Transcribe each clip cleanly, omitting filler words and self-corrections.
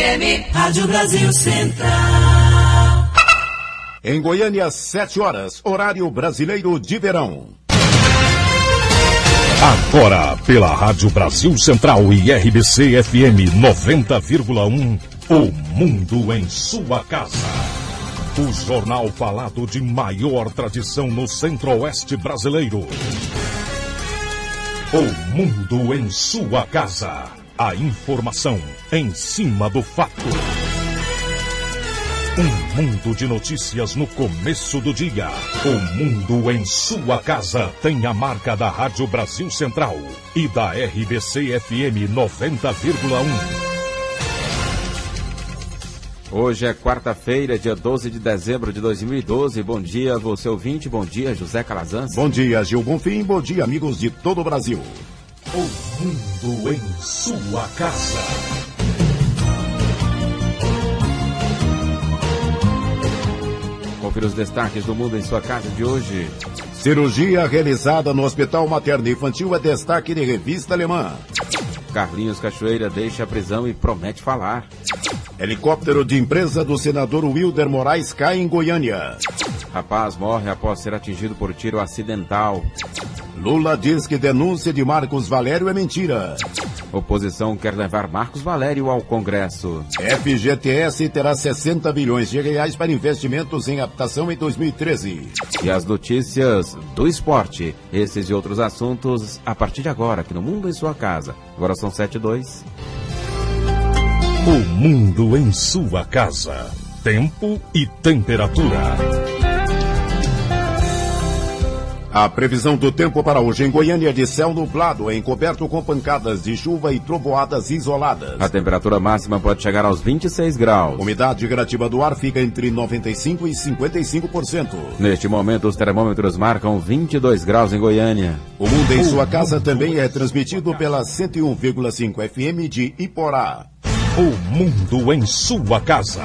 FM, Rádio Brasil Central. Em Goiânia, 7 horas, horário brasileiro de verão. Agora, pela Rádio Brasil Central e RBC FM 90,1, o Mundo em Sua Casa. O jornal falado de maior tradição no Centro-Oeste brasileiro. O Mundo em Sua Casa. A informação em cima do fato. Um mundo de notícias no começo do dia. O Mundo em Sua Casa tem a marca da Rádio Brasil Central e da RBC FM 90,1. Hoje é quarta-feira, dia 12 de dezembro de 2012. Bom dia, você ouvinte. Bom dia, José Calazans. Bom dia, Gil Bonfim. Bom dia, amigos de todo o Brasil. O Mundo em Sua Casa. Confira os destaques do Mundo em Sua Casa de hoje. Cirurgia realizada no Hospital Materno Infantil é destaque de revista alemã. Carlinhos Cachoeira deixa a prisão e promete falar. Helicóptero de empresa do senador Wilder Moraes cai em Goiânia. Rapaz morre após ser atingido por tiro acidental. Lula diz que denúncia de Marcos Valério é mentira. Oposição quer levar Marcos Valério ao Congresso. FGTS terá 60 bilhões de reais para investimentos em habitação em 2013. E as notícias do esporte. Esses e outros assuntos a partir de agora, aqui no Mundo em Sua Casa. Agora são 7h02. O Mundo em Sua Casa. Tempo e temperatura. A previsão do tempo para hoje em Goiânia é de céu nublado, encoberto com pancadas de chuva e trovoadas isoladas. A temperatura máxima pode chegar aos 26 graus. Umidade relativa do ar fica entre 95% e 55%. Neste momento, os termômetros marcam 22 graus em Goiânia. O Mundo em Sua Casa também é transmitido pela 101,5 FM de Iporá. O Mundo em Sua Casa.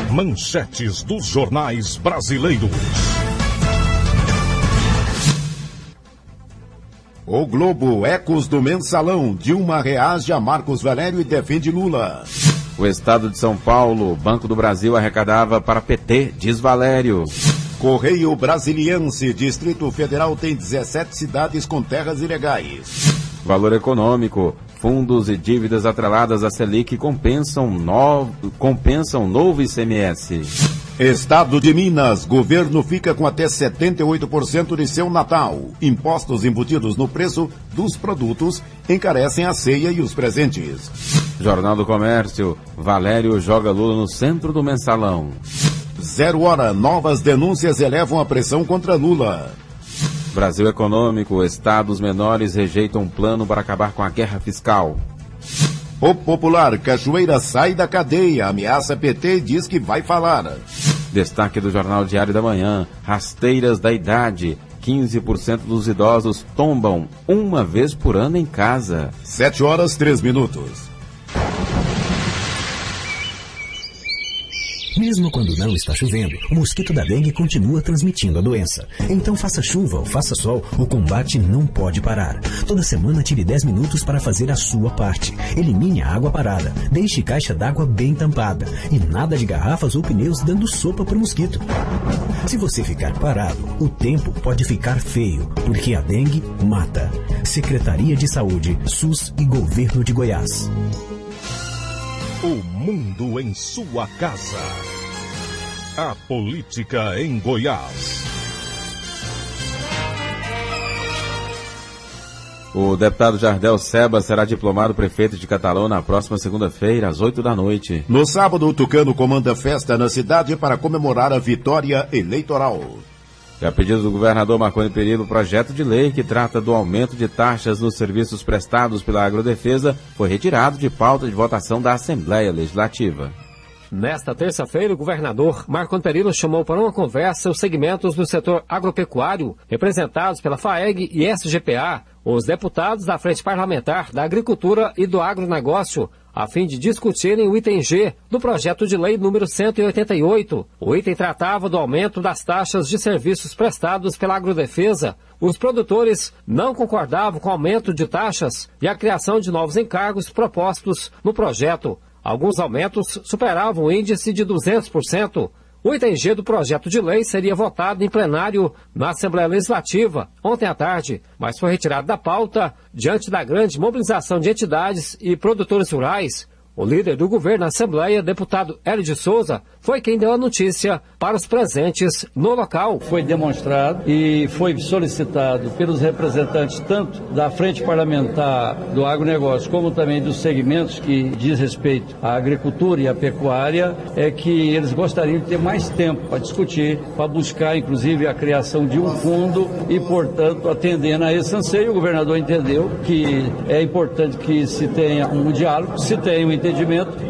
Manchetes dos jornais brasileiros. O Globo, ecos do mensalão. Dilma reage a Marcos Valério e defende Lula. O estado de São Paulo, Banco do Brasil arrecadava para PT, diz Valério. Correio Brasiliense, Distrito Federal tem 17 cidades com terras ilegais. Valor econômico, fundos e dívidas atreladas à Selic compensam novo ICMS. Estado de Minas, governo fica com até 78% de seu Natal. Impostos embutidos no preço dos produtos encarecem a ceia e os presentes. Jornal do Comércio, Valério joga Lula no centro do mensalão. 0 hora, novas denúncias elevam a pressão contra Lula. Brasil Econômico, estados menores rejeitam plano para acabar com a guerra fiscal. O Popular, Cachoeira sai da cadeia, ameaça PT e diz que vai falar. Destaque do Jornal Diário da Manhã, rasteiras da idade, 15% dos idosos tombam uma vez por ano em casa. 7 horas, 3 minutos. Mesmo quando não está chovendo, o mosquito da dengue continua transmitindo a doença. Então faça chuva ou faça sol, o combate não pode parar. Toda semana tire 10 minutos para fazer a sua parte. Elimine a água parada, deixe caixa d'água bem tampada e nada de garrafas ou pneus dando sopa para o mosquito. Se você ficar parado, o tempo pode ficar feio, porque a dengue mata. Secretaria de Saúde, SUS e Governo de Goiás. O Mundo em Sua Casa. A política em Goiás. O deputado Jardel Seba será diplomado prefeito de Catalão na próxima segunda-feira, às 8h. No sábado, o Tucano comanda festa na cidade para comemorar a vitória eleitoral. E a pedido do governador Marconi Perillo, o projeto de lei que trata do aumento de taxas nos serviços prestados pela agrodefesa foi retirado de pauta de votação da Assembleia Legislativa. Nesta terça-feira, o governador Marconi Perillo chamou para uma conversa os segmentos do setor agropecuário, representados pela FAEG e SGPA, os deputados da Frente Parlamentar da Agricultura e do Agronegócio, a fim de discutirem o item G do projeto de lei número 188. O item tratava do aumento das taxas de serviços prestados pela Agrodefesa. Os produtores não concordavam com o aumento de taxas e a criação de novos encargos propostos no projeto. Alguns aumentos superavam o índice de 200%. O item G do projeto de lei seria votado em plenário na Assembleia Legislativa ontem à tarde, mas foi retirado da pauta diante da grande mobilização de entidades e produtores rurais. O líder do governo na Assembleia, deputado Hélio de Souza, foi quem deu a notícia para os presentes no local. Foi demonstrado e foi solicitado pelos representantes tanto da Frente Parlamentar do Agronegócio como também dos segmentos que diz respeito à agricultura e à pecuária, é que eles gostariam de ter mais tempo para discutir, para buscar inclusive a criação de um fundo e, portanto, atendendo a esse anseio, o governador entendeu que é importante que se tenha um diálogo, se tenha um entendimento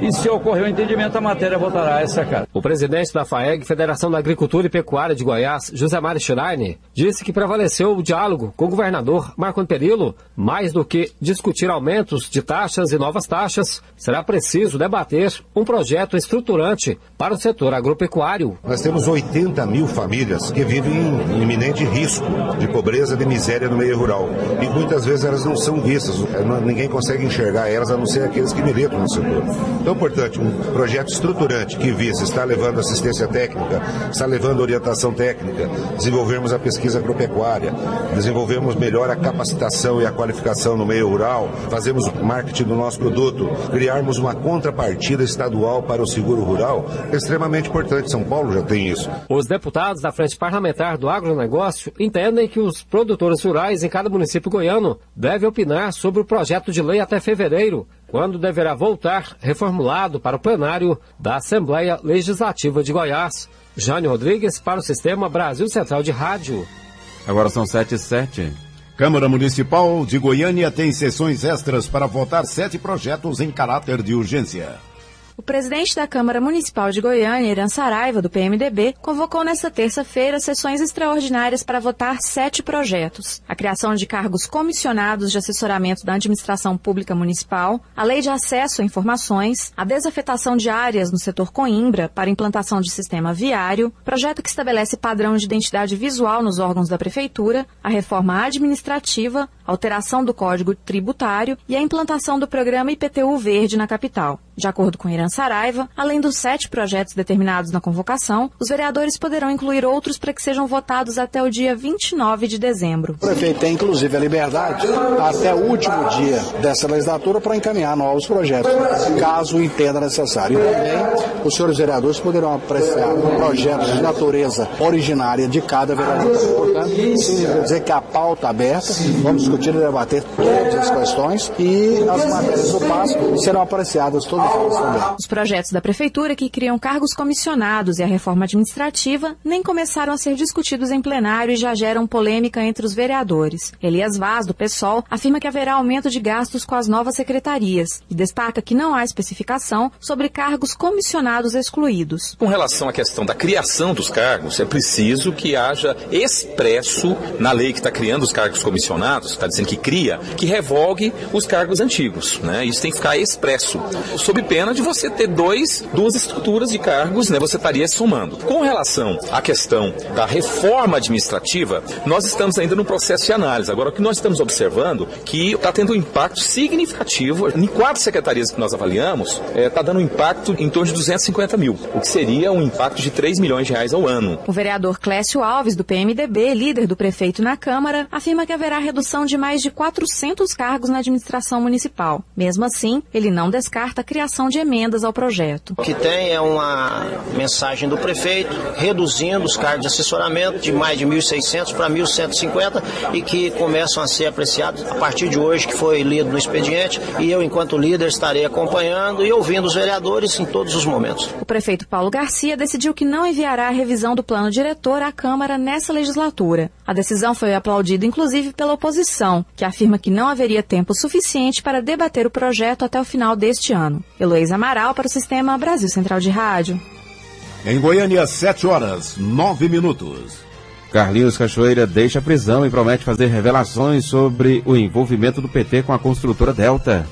e, se ocorrer um entendimento, a matéria voltará a essa casa. O presidente da FAEG, Federação da Agricultura e Pecuária de Goiás, José Mário Schreiner, disse que prevaleceu o diálogo com o governador Marconi Perillo. Mais do que discutir aumentos de taxas e novas taxas, será preciso debater um projeto estruturante para o setor agropecuário. Nós temos 80 mil famílias que vivem em iminente risco de pobreza, de miséria no meio rural. E muitas vezes elas não são vistas, ninguém consegue enxergar elas, a não ser aqueles que militam no setor. Então, portanto, um projeto estruturante que visa estar levando assistência técnica, está levando orientação técnica, desenvolvermos a pesquisa agropecuária, desenvolvermos melhor a capacitação e a qualificação no meio rural, fazemos o marketing do nosso produto, criarmos uma contrapartida estadual para o seguro rural, é extremamente importante. São Paulo já tem isso. Os deputados da Frente Parlamentar do Agronegócio entendem que os produtores rurais em cada município goiano devem opinar sobre o projeto de lei até fevereiro, quando deverá voltar reformulado para o plenário da Assembleia Legislativa de Goiás. Jânio Rodrigues para o Sistema Brasil Central de Rádio. Agora são 7h07. Câmara Municipal de Goiânia tem sessões extras para votar 7 projetos em caráter de urgência. O presidente da Câmara Municipal de Goiânia, Irã Saraiva, do PMDB, convocou nesta terça-feira sessões extraordinárias para votar 7 projetos. A criação de cargos comissionados de assessoramento da administração pública municipal, a lei de acesso a informações, a desafetação de áreas no setor Coimbra para implantação de sistema viário, projeto que estabelece padrão de identidade visual nos órgãos da prefeitura, a reforma administrativa, a alteração do Código Tributário e a implantação do programa IPTU Verde na capital. De acordo com Irã Saraiva, além dos 7 projetos determinados na convocação, os vereadores poderão incluir outros para que sejam votados até o dia 29 de dezembro. O prefeito tem, inclusive, a liberdade até o último dia dessa legislatura para encaminhar novos projetos, caso entenda necessário. E também os senhores vereadores poderão apreciar projetos de natureza originária de cada vereador. Portanto, significa dizer que a pauta aberta, vamos discutir e debater todas as questões e as matérias do passo serão apreciadas todas. Os projetos da Prefeitura que criam cargos comissionados e a reforma administrativa nem começaram a ser discutidos em plenário e já geram polêmica entre os vereadores. Elias Vaz, do PSOL, afirma que haverá aumento de gastos com as novas secretarias e destaca que não há especificação sobre cargos comissionados excluídos. Com relação à questão da criação dos cargos, é preciso que haja expresso na lei que está criando os cargos comissionados, está dizendo que cria, que revogue os cargos antigos, né? Isso tem que ficar expresso. Sob pena de você ter duas estruturas de cargos, né, você estaria somando. Com relação à questão da reforma administrativa, nós estamos ainda no processo de análise. Agora, o que nós estamos observando que está tendo um impacto significativo. Em 4 secretarias que nós avaliamos, está dando um impacto em torno de 250 mil, o que seria um impacto de 3 milhões de reais ao ano. O vereador Clécio Alves, do PMDB, líder do prefeito na Câmara, afirma que haverá redução de mais de 400 cargos na administração municipal. Mesmo assim, ele não descarta a criação de emendas ao projeto. O que tem é uma mensagem do prefeito reduzindo os cargos de assessoramento de mais de 1.600 para 1.150 e que começam a ser apreciados a partir de hoje, que foi lido no expediente, e eu, enquanto líder, estarei acompanhando e ouvindo os vereadores em todos os momentos. O prefeito Paulo Garcia decidiu que não enviará a revisão do plano diretor à Câmara nessa legislatura. A decisão foi aplaudida, inclusive, pela oposição, que afirma que não haveria tempo suficiente para debater o projeto até o final deste ano. Heloísa Amaral para o Sistema Brasil Central de Rádio. Em Goiânia, 7h09. Carlinhos Cachoeira deixa a prisão e promete fazer revelações sobre o envolvimento do PT com a construtora Delta.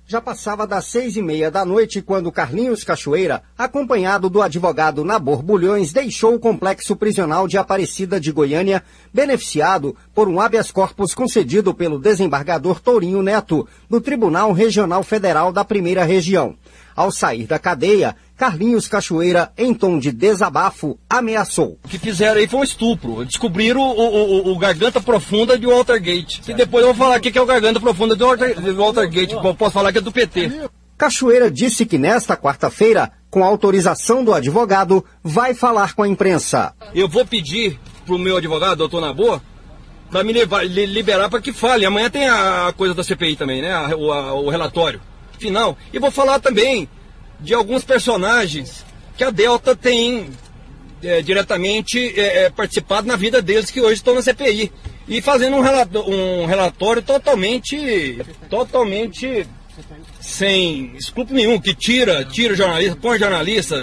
Já passava das 6h30 da noite quando Carlinhos Cachoeira, acompanhado do advogado Nabor Bulhões, deixou o complexo prisional de Aparecida de Goiânia, beneficiado por um habeas corpus concedido pelo desembargador Tourinho Neto, do Tribunal Regional Federal da Primeira Região. Ao sair da cadeia, Carlinhos Cachoeira, em tom de desabafo, ameaçou. O que fizeram aí foi um estupro. Descobriram o Garganta Profunda de Watergate. E depois eu vou falar aqui que é o Garganta Profunda de Watergate. Eu posso falar que é do PT. Cachoeira disse que nesta quarta-feira, com autorização do advogado, vai falar com a imprensa. Eu vou pedir pro meu advogado, doutor Nabor, para me liberar para que fale. Amanhã tem a coisa da CPI também, né? O relatório final. E vou falar também de alguns personagens que a Delta tem diretamente participado na vida deles, que hoje estão na CPI. E fazendo um relatório totalmente sem escrúpulo nenhum, que tira jornalista,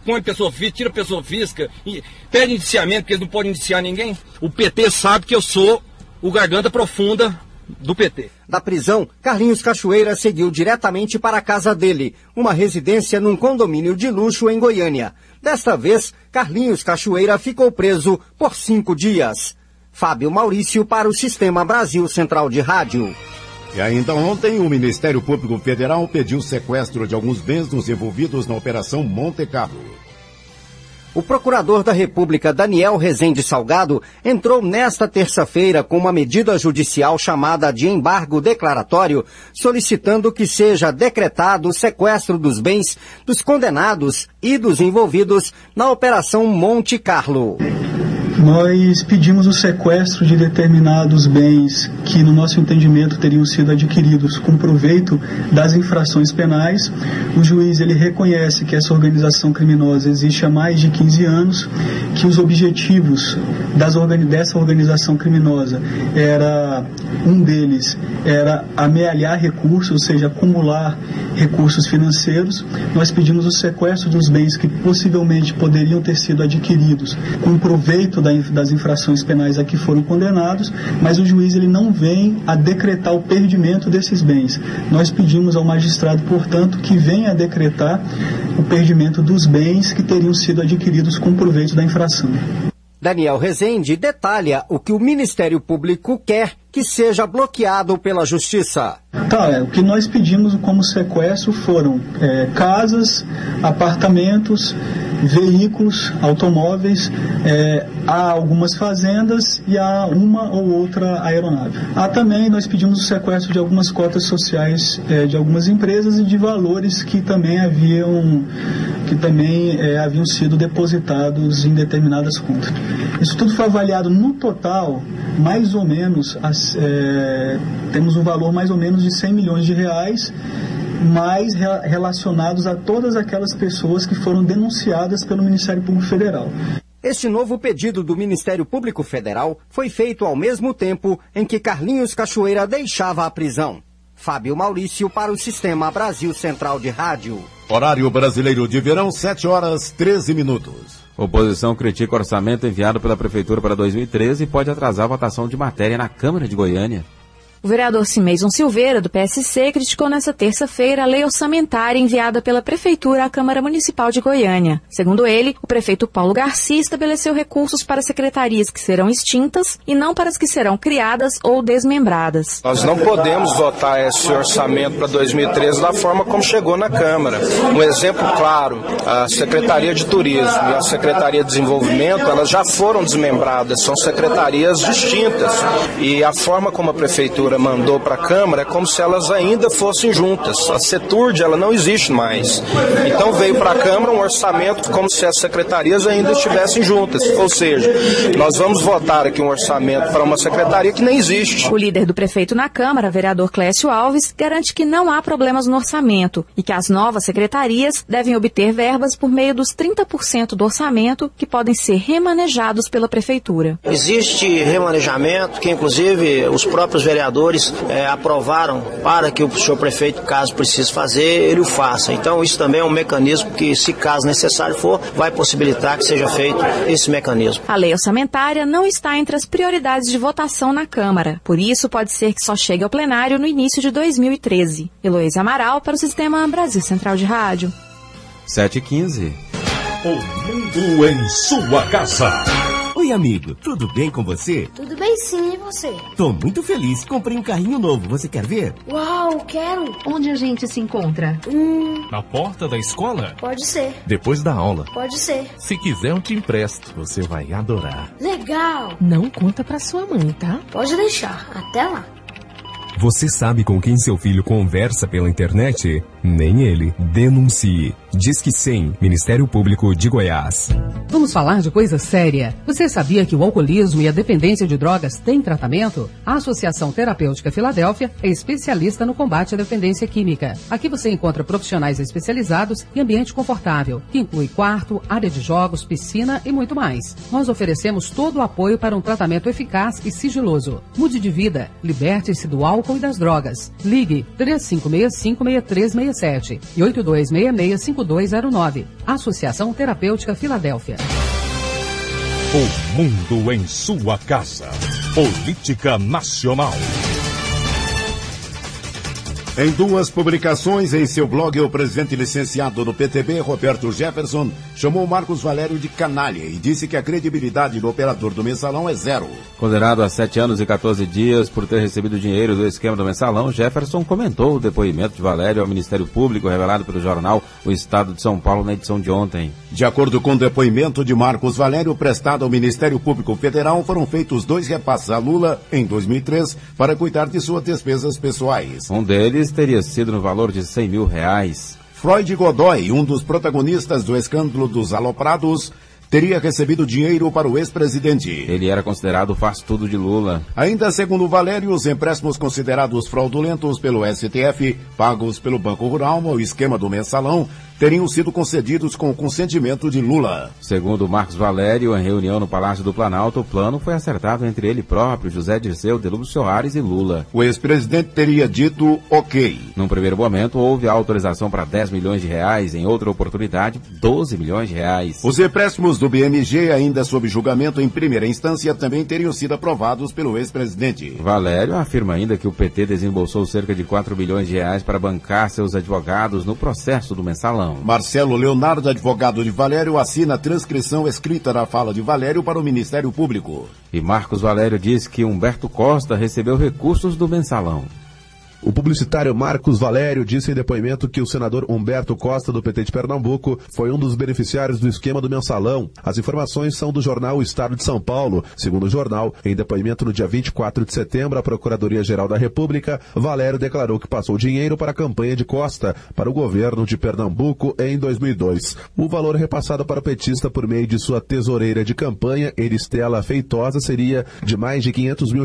põe pessoa física, tira pessoa física, e pede indiciamento, porque eles não podem indiciar ninguém. O PT sabe que eu sou o Garganta Profunda do PT. Da prisão, Carlinhos Cachoeira seguiu diretamente para a casa dele, uma residência num condomínio de luxo em Goiânia. Desta vez, Carlinhos Cachoeira ficou preso por 5 dias. Fábio Maurício para o Sistema Brasil Central de Rádio. E ainda ontem, o Ministério Público Federal pediu sequestro de alguns bens dos envolvidos na Operação Monte Carlo. O procurador da República, Daniel Rezende Salgado, entrou nesta terça-feira com uma medida judicial chamada de embargo declaratório, solicitando que seja decretado o sequestro dos bens dos condenados e dos envolvidos na Operação Monte Carlo. Nós pedimos o sequestro de determinados bens que, no nosso entendimento, teriam sido adquiridos com proveito das infrações penais. O juiz ele reconhece que essa organização criminosa existe há mais de 15 anos, que os objetivos dessa organização criminosa um deles era amealhar recursos, ou seja, acumular recursos financeiros. Nós pedimos o sequestro dos bens que possivelmente poderiam ter sido adquiridos com proveito das infrações penais a que foram condenados, mas o juiz ele não vem a decretar o perdimento desses bens. Nós pedimos ao magistrado, portanto, que venha a decretar o perdimento dos bens que teriam sido adquiridos com proveito da infração. Daniel Rezende detalha o que o Ministério Público quer que seja bloqueado pela Justiça. O que nós pedimos como sequestro foram casas, apartamentos, veículos, automóveis, há algumas fazendas e há uma ou outra aeronave. Também nós pedimos o sequestro de algumas cotas sociais de algumas empresas e de valores que também haviam sido depositados em determinadas contas. Isso tudo foi avaliado no total, mais ou menos, temos um valor mais ou menos de 100 milhões de reais, mais relacionados a todas aquelas pessoas que foram denunciadas pelo Ministério Público Federal. Este novo pedido do Ministério Público Federal foi feito ao mesmo tempo em que Carlinhos Cachoeira deixava a prisão. Fábio Maurício para o Sistema Brasil Central de Rádio. Horário brasileiro de verão, 7h13. Oposição critica o orçamento enviado pela Prefeitura para 2013 e pode atrasar a votação de matéria na Câmara de Goiânia. O vereador Cimeison Silveira, do PSC, criticou nesta terça-feira a lei orçamentária enviada pela Prefeitura à Câmara Municipal de Goiânia. Segundo ele, o prefeito Paulo Garcia estabeleceu recursos para secretarias que serão extintas e não para as que serão criadas ou desmembradas. Nós não podemos votar esse orçamento para 2013 da forma como chegou na Câmara. Um exemplo claro, a Secretaria de Turismo e a Secretaria de Desenvolvimento, elas já foram desmembradas, são secretarias distintas. E a forma como a Prefeitura mandou para a Câmara é como se elas ainda fossem juntas. A CETURD, ela não existe mais. Então veio para a Câmara um orçamento como se as secretarias ainda estivessem juntas. Ou seja, nós vamos votar aqui um orçamento para uma secretaria que nem existe. O líder do prefeito na Câmara, vereador Clécio Alves, garante que não há problemas no orçamento e que as novas secretarias devem obter verbas por meio dos 30% do orçamento que podem ser remanejados pela Prefeitura. Existe remanejamento que, inclusive, os próprios vereadores vereadores aprovaram para que o senhor prefeito, caso precise fazer, ele o faça. Então isso também é um mecanismo que, se caso necessário for, vai possibilitar que seja feito esse mecanismo. A lei orçamentária não está entre as prioridades de votação na Câmara. Por isso, pode ser que só chegue ao plenário no início de 2013. Heloísa Amaral para o Sistema Brasil Central de Rádio. 7h15. O mundo em sua casa. Oi, amigo, tudo bem com você? Tudo bem sim, e você? Tô muito feliz, comprei um carrinho novo, você quer ver? Uau, quero! Onde a gente se encontra? Na porta da escola? Pode ser. Depois da aula? Pode ser. Se quiser eu te empresto, você vai adorar. Legal! Não conta pra sua mãe, tá? Pode deixar, até lá. Você sabe com quem seu filho conversa pela internet? Nem ele. Denuncie. Disque 100, Ministério Público de Goiás. Vamos falar de coisa séria. Você sabia que o alcoolismo e a dependência de drogas têm tratamento? A Associação Terapêutica Filadélfia é especialista no combate à dependência química. Aqui você encontra profissionais especializados e ambiente confortável, que inclui quarto, área de jogos, piscina e muito mais. Nós oferecemos todo o apoio para um tratamento eficaz e sigiloso. Mude de vida, liberte-se do álcool e das drogas. Ligue 3565-6367 e 8266-5209. Associação Terapêutica Filadélfia. O mundo em sua casa. Política Nacional. Em duas publicações em seu blog, o presidente licenciado do PTB, Roberto Jefferson, chamou Marcos Valério de canalha e disse que a credibilidade do operador do Mensalão é zero. Condenado a 7 anos e 14 dias por ter recebido dinheiro do esquema do Mensalão, Jefferson comentou o depoimento de Valério ao Ministério Público revelado pelo jornal O Estado de São Paulo na edição de ontem. De acordo com o depoimento de Marcos Valério prestado ao Ministério Público Federal, foram feitos 2 repasses a Lula em 2003 para cuidar de suas despesas pessoais. Um deles teria sido no valor de R$100 mil. Freud Godoy, um dos protagonistas do escândalo dos aloprados, teria recebido dinheiro para o ex-presidente. Ele era considerado faz-tudo de Lula. Ainda segundo Valério, os empréstimos considerados fraudulentos pelo STF, pagos pelo Banco Rural no esquema do Mensalão, teriam sido concedidos com o consentimento de Lula. Segundo Marcos Valério, em reunião no Palácio do Planalto, o plano foi acertado entre ele próprio, José Dirceu, Delúbio Soares e Lula. O ex-presidente teria dito ok. Num primeiro momento, houve a autorização para R$10 milhões, em outra oportunidade, R$12 milhões. Os empréstimos do BMG, ainda sob julgamento em primeira instância, também teriam sido aprovados pelo ex-presidente. Valério afirma ainda que o PT desembolsou cerca de R$4 milhões para bancar seus advogados no processo do Mensalão. Marcelo Leonardo, advogado de Valério, assina a transcrição escrita da fala de Valério para o Ministério Público. E Marcos Valério diz que Humberto Costa recebeu recursos do Mensalão. O publicitário Marcos Valério disse em depoimento que o senador Humberto Costa, do PT de Pernambuco, foi um dos beneficiários do esquema do Mensalão. As informações são do jornal O Estado de São Paulo. Segundo o jornal, em depoimento no dia 24 de setembro à Procuradoria-Geral da República, Valério declarou que passou dinheiro para a campanha de Costa, para o governo de Pernambuco, em 2002. O valor repassado para o petista por meio de sua tesoureira de campanha, Eristela Feitosa, seria de mais de R$500 mil.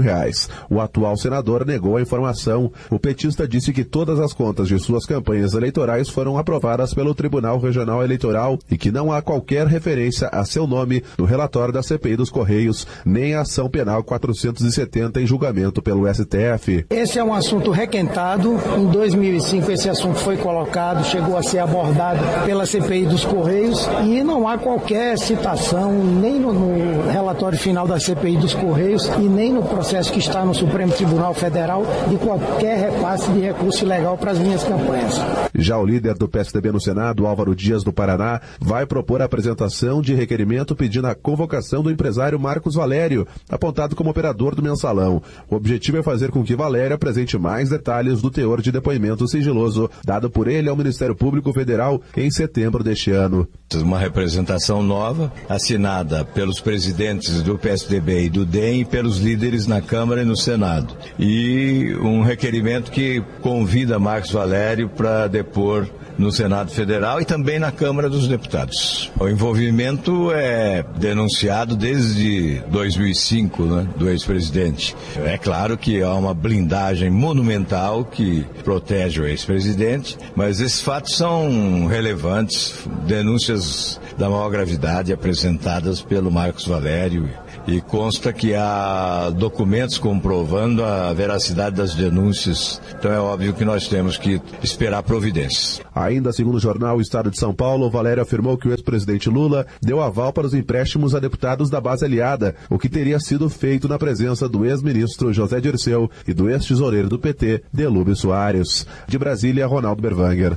O atual senador negou a informação. O petista disse que todas as contas de suas campanhas eleitorais foram aprovadas pelo Tribunal Regional Eleitoral e que não há qualquer referência a seu nome no relatório da CPI dos Correios, nem a ação penal 470 em julgamento pelo STF. Esse é um assunto requentado. Em 2005 esse assunto foi colocado, chegou a ser abordado pela CPI dos Correios e não há qualquer citação nem no relatório final da CPI dos Correios e nem no processo que está no Supremo Tribunal Federal de qualquer repasse de recurso ilegal para as minhas campanhas. Já o líder do PSDB no Senado, Álvaro Dias do Paraná, vai propor a apresentação de requerimento pedindo a convocação do empresário Marcos Valério, apontado como operador do Mensalão. O objetivo é fazer com que Valério apresente mais detalhes do teor de depoimento sigiloso dado por ele ao Ministério Público Federal em setembro deste ano. Uma representação nova, assinada pelos presidentes do PSDB e do DEM e pelos líderes na Câmara e no Senado. E um requerimento que convida Marcos Valério para depor no Senado Federal e também na Câmara dos Deputados. O envolvimento é denunciado desde 2005, do ex-presidente. É claro que há uma blindagem monumental que protege o ex-presidente, mas esses fatos são relevantes, denúncias da maior gravidade apresentadas pelo Marcos Valério e consta que há documentos comprovando a veracidade das denúncias. Então é óbvio que nós temos que esperar providências. Ainda segundo o jornal Estado de São Paulo, Valério afirmou que o ex-presidente Lula deu aval para os empréstimos a deputados da base aliada, o que teria sido feito na presença do ex-ministro José Dirceu e do ex-tesoureiro do PT, Delúbio Soares. De Brasília, Ronaldo Berwanger.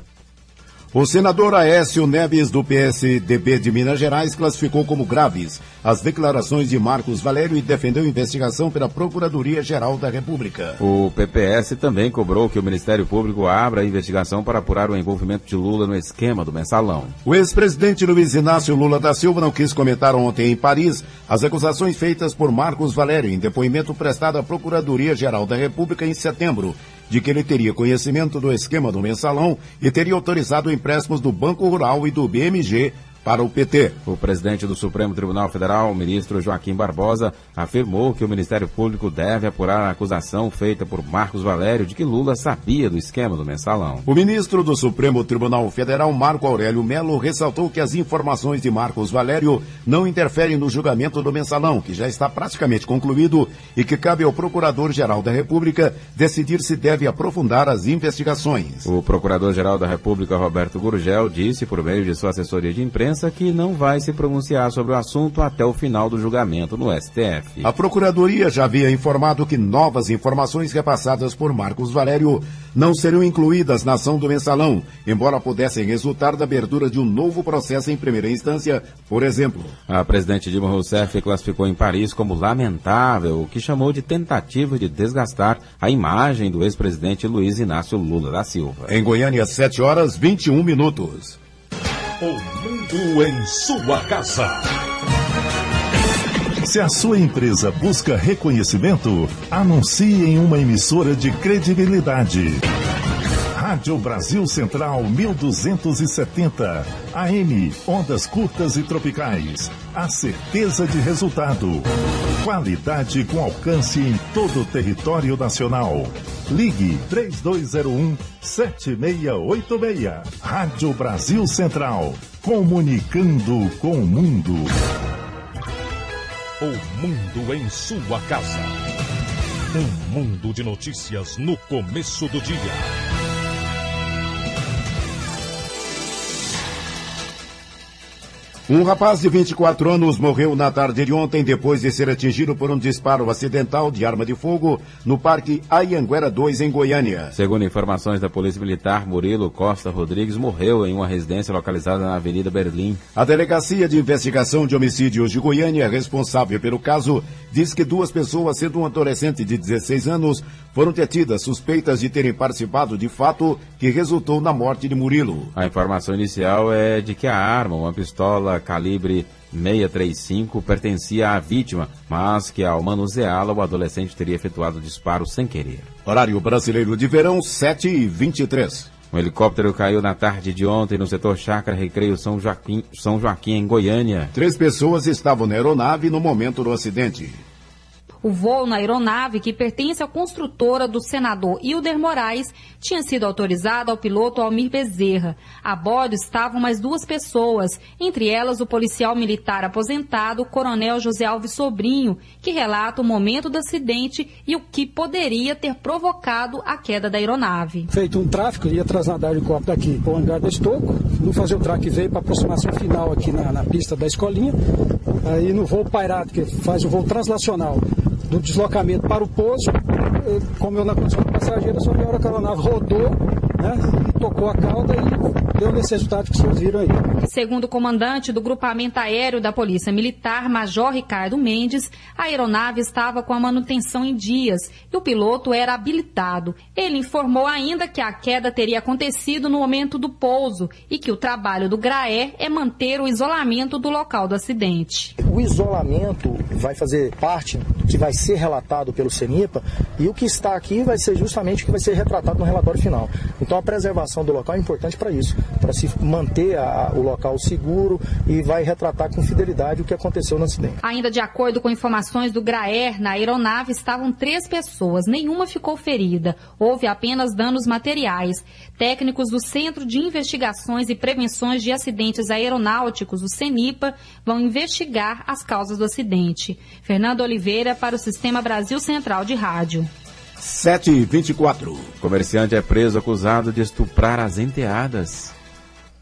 O senador Aécio Neves, do PSDB de Minas Gerais, classificou como graves as declarações de Marcos Valério e defendeu investigação pela Procuradoria-Geral da República. O PPS também cobrou que o Ministério Público abra a investigação para apurar o envolvimento de Lula no esquema do mensalão. O ex-presidente Luiz Inácio Lula da Silva não quis comentar ontem em Paris as acusações feitas por Marcos Valério em depoimento prestado à Procuradoria-Geral da República em setembro, de que ele teria conhecimento do esquema do mensalão e teria autorizado empréstimos do Banco Rural e do BMG para o PT. O presidente do Supremo Tribunal Federal, o ministro Joaquim Barbosa, afirmou que o Ministério Público deve apurar a acusação feita por Marcos Valério de que Lula sabia do esquema do mensalão. O ministro do Supremo Tribunal Federal, Marco Aurélio Melo, ressaltou que as informações de Marcos Valério não interferem no julgamento do mensalão, que já está praticamente concluído e que cabe ao Procurador-Geral da República decidir se deve aprofundar as investigações. O Procurador-Geral da República, Roberto Gurgel, disse por meio de sua assessoria de imprensa que não vai se pronunciar sobre o assunto até o final do julgamento no STF. A Procuradoria já havia informado que novas informações repassadas por Marcos Valério não seriam incluídas na ação do mensalão, embora pudessem resultar da abertura de um novo processo em primeira instância, por exemplo. A presidente Dilma Rousseff classificou em Paris como lamentável o que chamou de tentativa de desgastar a imagem do ex-presidente Luiz Inácio Lula da Silva. Em Goiânia, 7h21. O mundo em sua casa. Se a sua empresa busca reconhecimento, anuncie em uma emissora de credibilidade. Rádio Brasil Central 1270, AM, ondas curtas e tropicais. A certeza de resultado. Qualidade com alcance em todo o território nacional. Ligue 3201-7686. Rádio Brasil Central. Comunicando com o mundo. O mundo em sua casa. Um mundo de notícias no começo do dia. Um rapaz de 24 anos morreu na tarde de ontem depois de ser atingido por um disparo acidental de arma de fogo no Parque Anhanguera 2, em Goiânia. Segundo informações da Polícia Militar, Murilo Costa Rodrigues morreu em uma residência localizada na Avenida Berlim. A Delegacia de Investigação de Homicídios de Goiânia, responsável pelo caso, diz que 2 pessoas, sendo um adolescente de 16 anos, foram detidas suspeitas de terem participado de fato que resultou na morte de Murilo. A informação inicial é de que a arma, uma pistola calibre 635, pertencia à vítima, mas que ao manuseá-la o adolescente teria efetuado o disparo sem querer. Horário brasileiro de verão, 7h23. Um helicóptero caiu na tarde de ontem no setor Chácara Recreio São Joaquim, em Goiânia. 3 pessoas estavam na aeronave no momento do acidente. O voo na aeronave, que pertence à construtora do senador Hilder Moraes, tinha sido autorizado ao piloto Almir Bezerra. A bordo estavam mais 2 pessoas, entre elas o policial militar aposentado, Coronel José Alves Sobrinho, que relata o momento do acidente e o que poderia ter provocado a queda da aeronave. Feito um tráfego, ia trasladar o helicóptero aqui para o hangar da Estoco, no fazer o tráfego veio para a aproximação final aqui na pista da escolinha, aí no voo pairado, que faz o voo translacional, do deslocamento para o pouso, como eu na condição de passageiro, só que a hora que a aeronave rodou, né, e tocou a cauda e deu nesse resultado que vocês viram aí. Segundo o comandante do grupamento aéreo da Polícia Militar, Major Ricardo Mendes, a aeronave estava com a manutenção em dias e o piloto era habilitado. Ele informou ainda que a queda teria acontecido no momento do pouso e que o trabalho do GRAER é manter o isolamento do local do acidente. O isolamento vai fazer parte do que vai ser relatado pelo CENIPA e o que está aqui vai ser justamente o que vai ser retratado no relatório final. Então, Então a preservação do local é importante para isso, para se manter o local seguro e vai retratar com fidelidade o que aconteceu no acidente. Ainda de acordo com informações do GRAER, na aeronave estavam 3 pessoas, nenhuma ficou ferida. Houve apenas danos materiais. Técnicos do Centro de Investigações e Prevenções de Acidentes Aeronáuticos, o CENIPA, vão investigar as causas do acidente. Fernando Oliveira para o Sistema Brasil Central de Rádio. 7h24. Comerciante é preso acusado de estuprar as enteadas.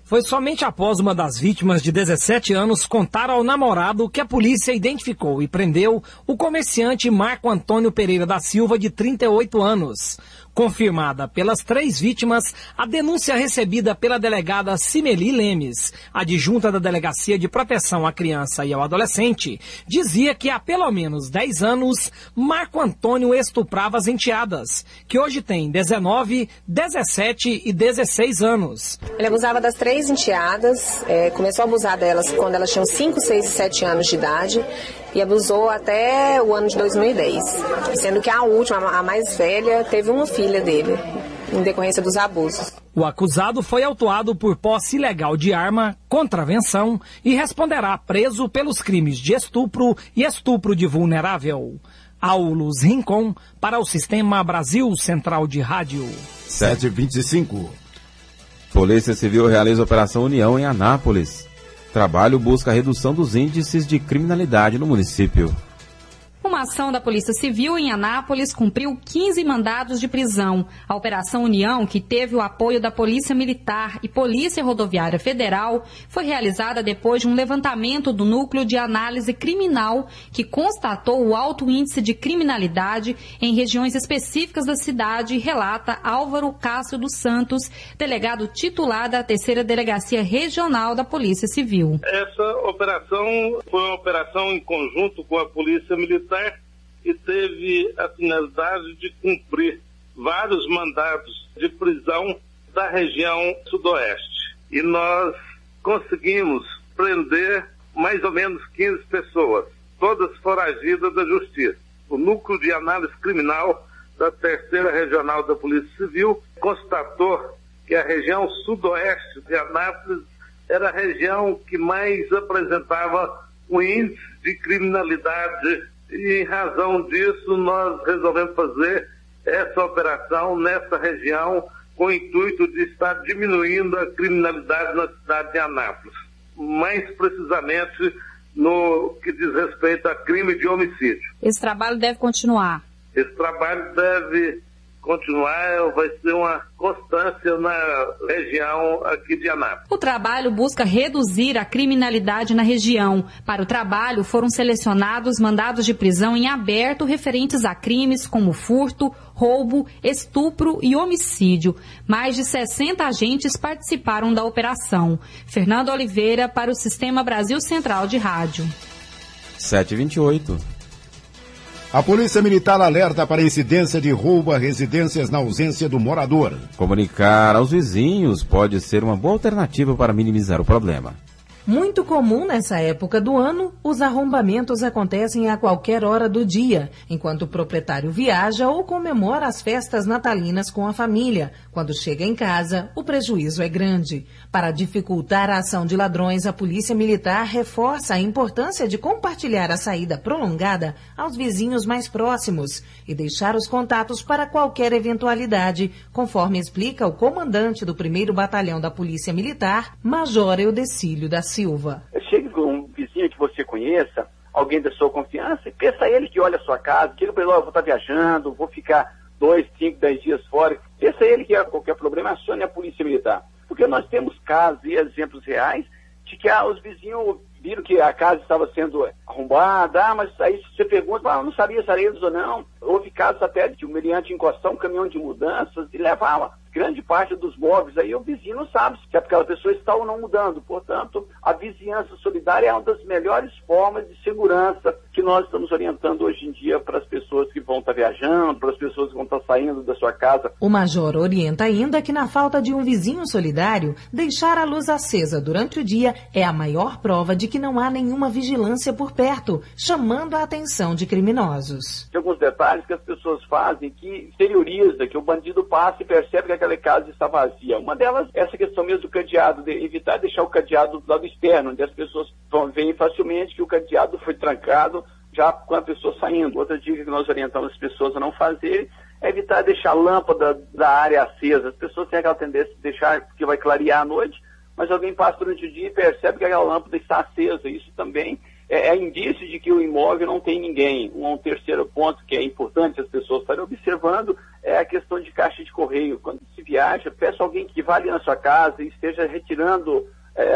Foi somente após uma das vítimas de 17 anos contar ao namorado que a polícia identificou e prendeu o comerciante Marco Antônio Pereira da Silva, de 38 anos. Confirmada pelas 3 vítimas, a denúncia recebida pela delegada Cimeli Lemes, adjunta da Delegacia de Proteção à Criança e ao Adolescente, dizia que há pelo menos 10 anos, Marco Antônio estuprava as enteadas, que hoje têm 19, 17 e 16 anos. Ele abusava das 3 enteadas, começou a abusar delas quando elas tinham 5, 6 e 7 anos de idade e abusou até o ano de 2010, sendo que a última, a mais velha, teve uma filha dele, em decorrência dos abusos. O acusado foi autuado por posse ilegal de arma, contravenção e responderá preso pelos crimes de estupro e estupro de vulnerável. Aulus Rincon para o Sistema Brasil Central de Rádio. 7h25. Polícia Civil realiza Operação União em Anápolis. Trabalho busca a redução dos índices de criminalidade no município. Uma ação da Polícia Civil em Anápolis cumpriu 15 mandados de prisão. A Operação União, que teve o apoio da Polícia Militar e Polícia Rodoviária Federal, foi realizada depois de um levantamento do Núcleo de Análise Criminal, que constatou o alto índice de criminalidade em regiões específicas da cidade, relata Álvaro Castro dos Santos, delegado titular da 3ª Delegacia Regional da Polícia Civil. Essa operação foi uma operação em conjunto com a Polícia Militar e teve a finalidade de cumprir vários mandados de prisão da região sudoeste. E nós conseguimos prender mais ou menos 15 pessoas, todas foragidas da justiça. O Núcleo de Análise Criminal da 3ª Regional da Polícia Civil constatou que a região sudoeste de Anápolis era a região que mais apresentava um índice de criminalidade. E em razão disso, nós resolvemos fazer essa operação nessa região com o intuito de estar diminuindo a criminalidade na cidade de Anápolis. Mais precisamente no que diz respeito a crime de homicídio. Esse trabalho deve continuar? Esse trabalho deve continuar, vai ser uma constância na região aqui de Anápolis. O trabalho busca reduzir a criminalidade na região. Para o trabalho foram selecionados mandados de prisão em aberto referentes a crimes como furto, roubo, estupro e homicídio. Mais de 60 agentes participaram da operação. Fernando Oliveira para o Sistema Brasil Central de Rádio. 7h28. A Polícia Militar alerta para incidência de roubo a residências na ausência do morador. Comunicar aos vizinhos pode ser uma boa alternativa para minimizar o problema. Muito comum nessa época do ano, os arrombamentos acontecem a qualquer hora do dia, enquanto o proprietário viaja ou comemora as festas natalinas com a família. Quando chega em casa, o prejuízo é grande. Para dificultar a ação de ladrões, a Polícia Militar reforça a importância de compartilhar a saída prolongada aos vizinhos mais próximos e deixar os contatos para qualquer eventualidade, conforme explica o comandante do 1º Batalhão da Polícia Militar, Major Eudecílio da Silva. Chegue com um vizinho que você conheça, alguém da sua confiança, e peça a ele que olha a sua casa, diga para ele, eu vou estar viajando, vou ficar 2, 5, 10 dias fora. Peça a ele que qualquer problema, acione a Polícia Militar. Porque nós temos casos e exemplos reais de que os vizinhos viram que a casa estava sendo arrombada, mas aí você pergunta, não sabia se era eles ou não. Houve casos até de um meliante encostar um caminhão de mudanças e levar grande parte dos móveis, aí o vizinho não sabe se aquela pessoa está ou não mudando. Portanto, a vizinhança solidária é uma das melhores formas de segurança que nós estamos orientando hoje em dia para as pessoas que vão estar viajando, para as pessoas que vão estar saindo da sua casa. O major orienta ainda que na falta de um vizinho solidário, deixar a luz acesa durante o dia é a maior prova de que não há nenhuma vigilância por perto, chamando a atenção de criminosos. Tem alguns detalhes que as pessoas fazem que exterioriza, que o bandido passa e percebe que aquela aquela casa está vazia. Uma delas é essa questão mesmo do cadeado, de evitar deixar o cadeado do lado externo, onde as pessoas veem facilmente que o cadeado foi trancado já com a pessoa saindo. Outra dica que nós orientamos as pessoas a não fazerem é evitar deixar a lâmpada da área acesa. As pessoas têm aquela tendência de deixar, porque vai clarear à noite, mas alguém passa durante o dia e percebe que aquela lâmpada está acesa. Isso também é indício de que o imóvel não tem ninguém. Um terceiro ponto que é importante as pessoas estarem observando é a questão de caixa de correio. Quando se viaja, peça alguém que vá ali na sua casa e esteja retirando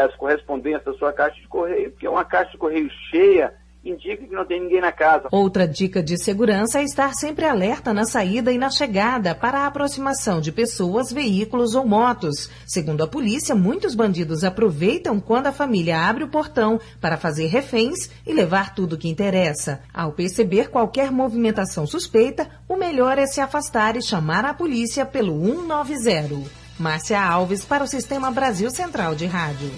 as correspondências da sua caixa de correio, porque uma caixa de correio cheia indica que não tem ninguém na casa. Outra dica de segurança é estar sempre alerta na saída e na chegada para a aproximação de pessoas, veículos ou motos. Segundo a polícia, muitos bandidos aproveitam quando a família abre o portão para fazer reféns e levar tudo que interessa. Ao perceber qualquer movimentação suspeita, o melhor é se afastar e chamar a polícia pelo 190. Márcia Alves para o Sistema Brasil Central de Rádio.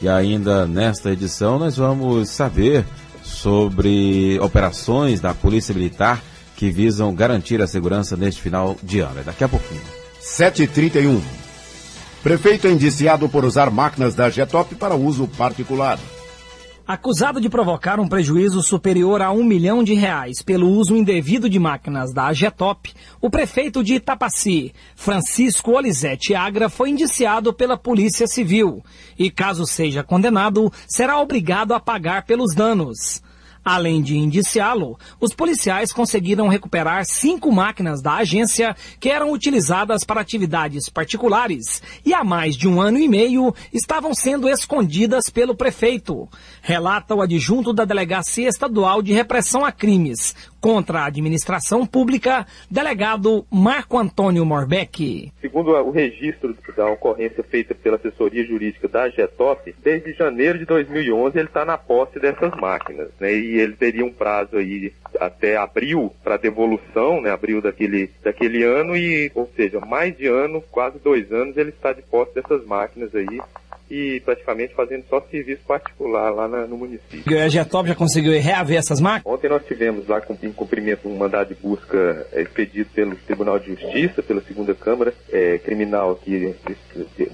E ainda nesta edição nós vamos saber sobre operações da Polícia Militar que visam garantir a segurança neste final de ano. É daqui a pouquinho. 7h31. Prefeito é indiciado por usar máquinas da Getop para uso particular. Acusado de provocar um prejuízo superior a R$1 milhão pelo uso indevido de máquinas da Getop, o prefeito de Itapaci, Francisco Olizete Agra, foi indiciado pela Polícia Civil e, caso seja condenado, será obrigado a pagar pelos danos. Além de indiciá-lo, os policiais conseguiram recuperar 5 máquinas da agência que eram utilizadas para atividades particulares e há mais de 1 ano e meio estavam sendo escondidas pelo prefeito. Relata o adjunto da Delegacia Estadual de Repressão a Crimes contra a Administração Pública, delegado Marco Antônio Morbeck. Segundo o registro da ocorrência feita pela assessoria jurídica da Getop, desde janeiro de 2011 ele está na posse dessas máquinas, né? E ele teria um prazo aí até abril para devolução, né? Abril daquele ano e, ou seja, mais de ano, quase 2 anos ele está de posse dessas máquinas aí e praticamente fazendo só serviço particular lá no município. A Getop já conseguiu reaver essas máquinas? Ontem nós tivemos lá em cumprimento um mandado de busca expedido pelo Tribunal de Justiça, pela segunda Câmara Criminal aqui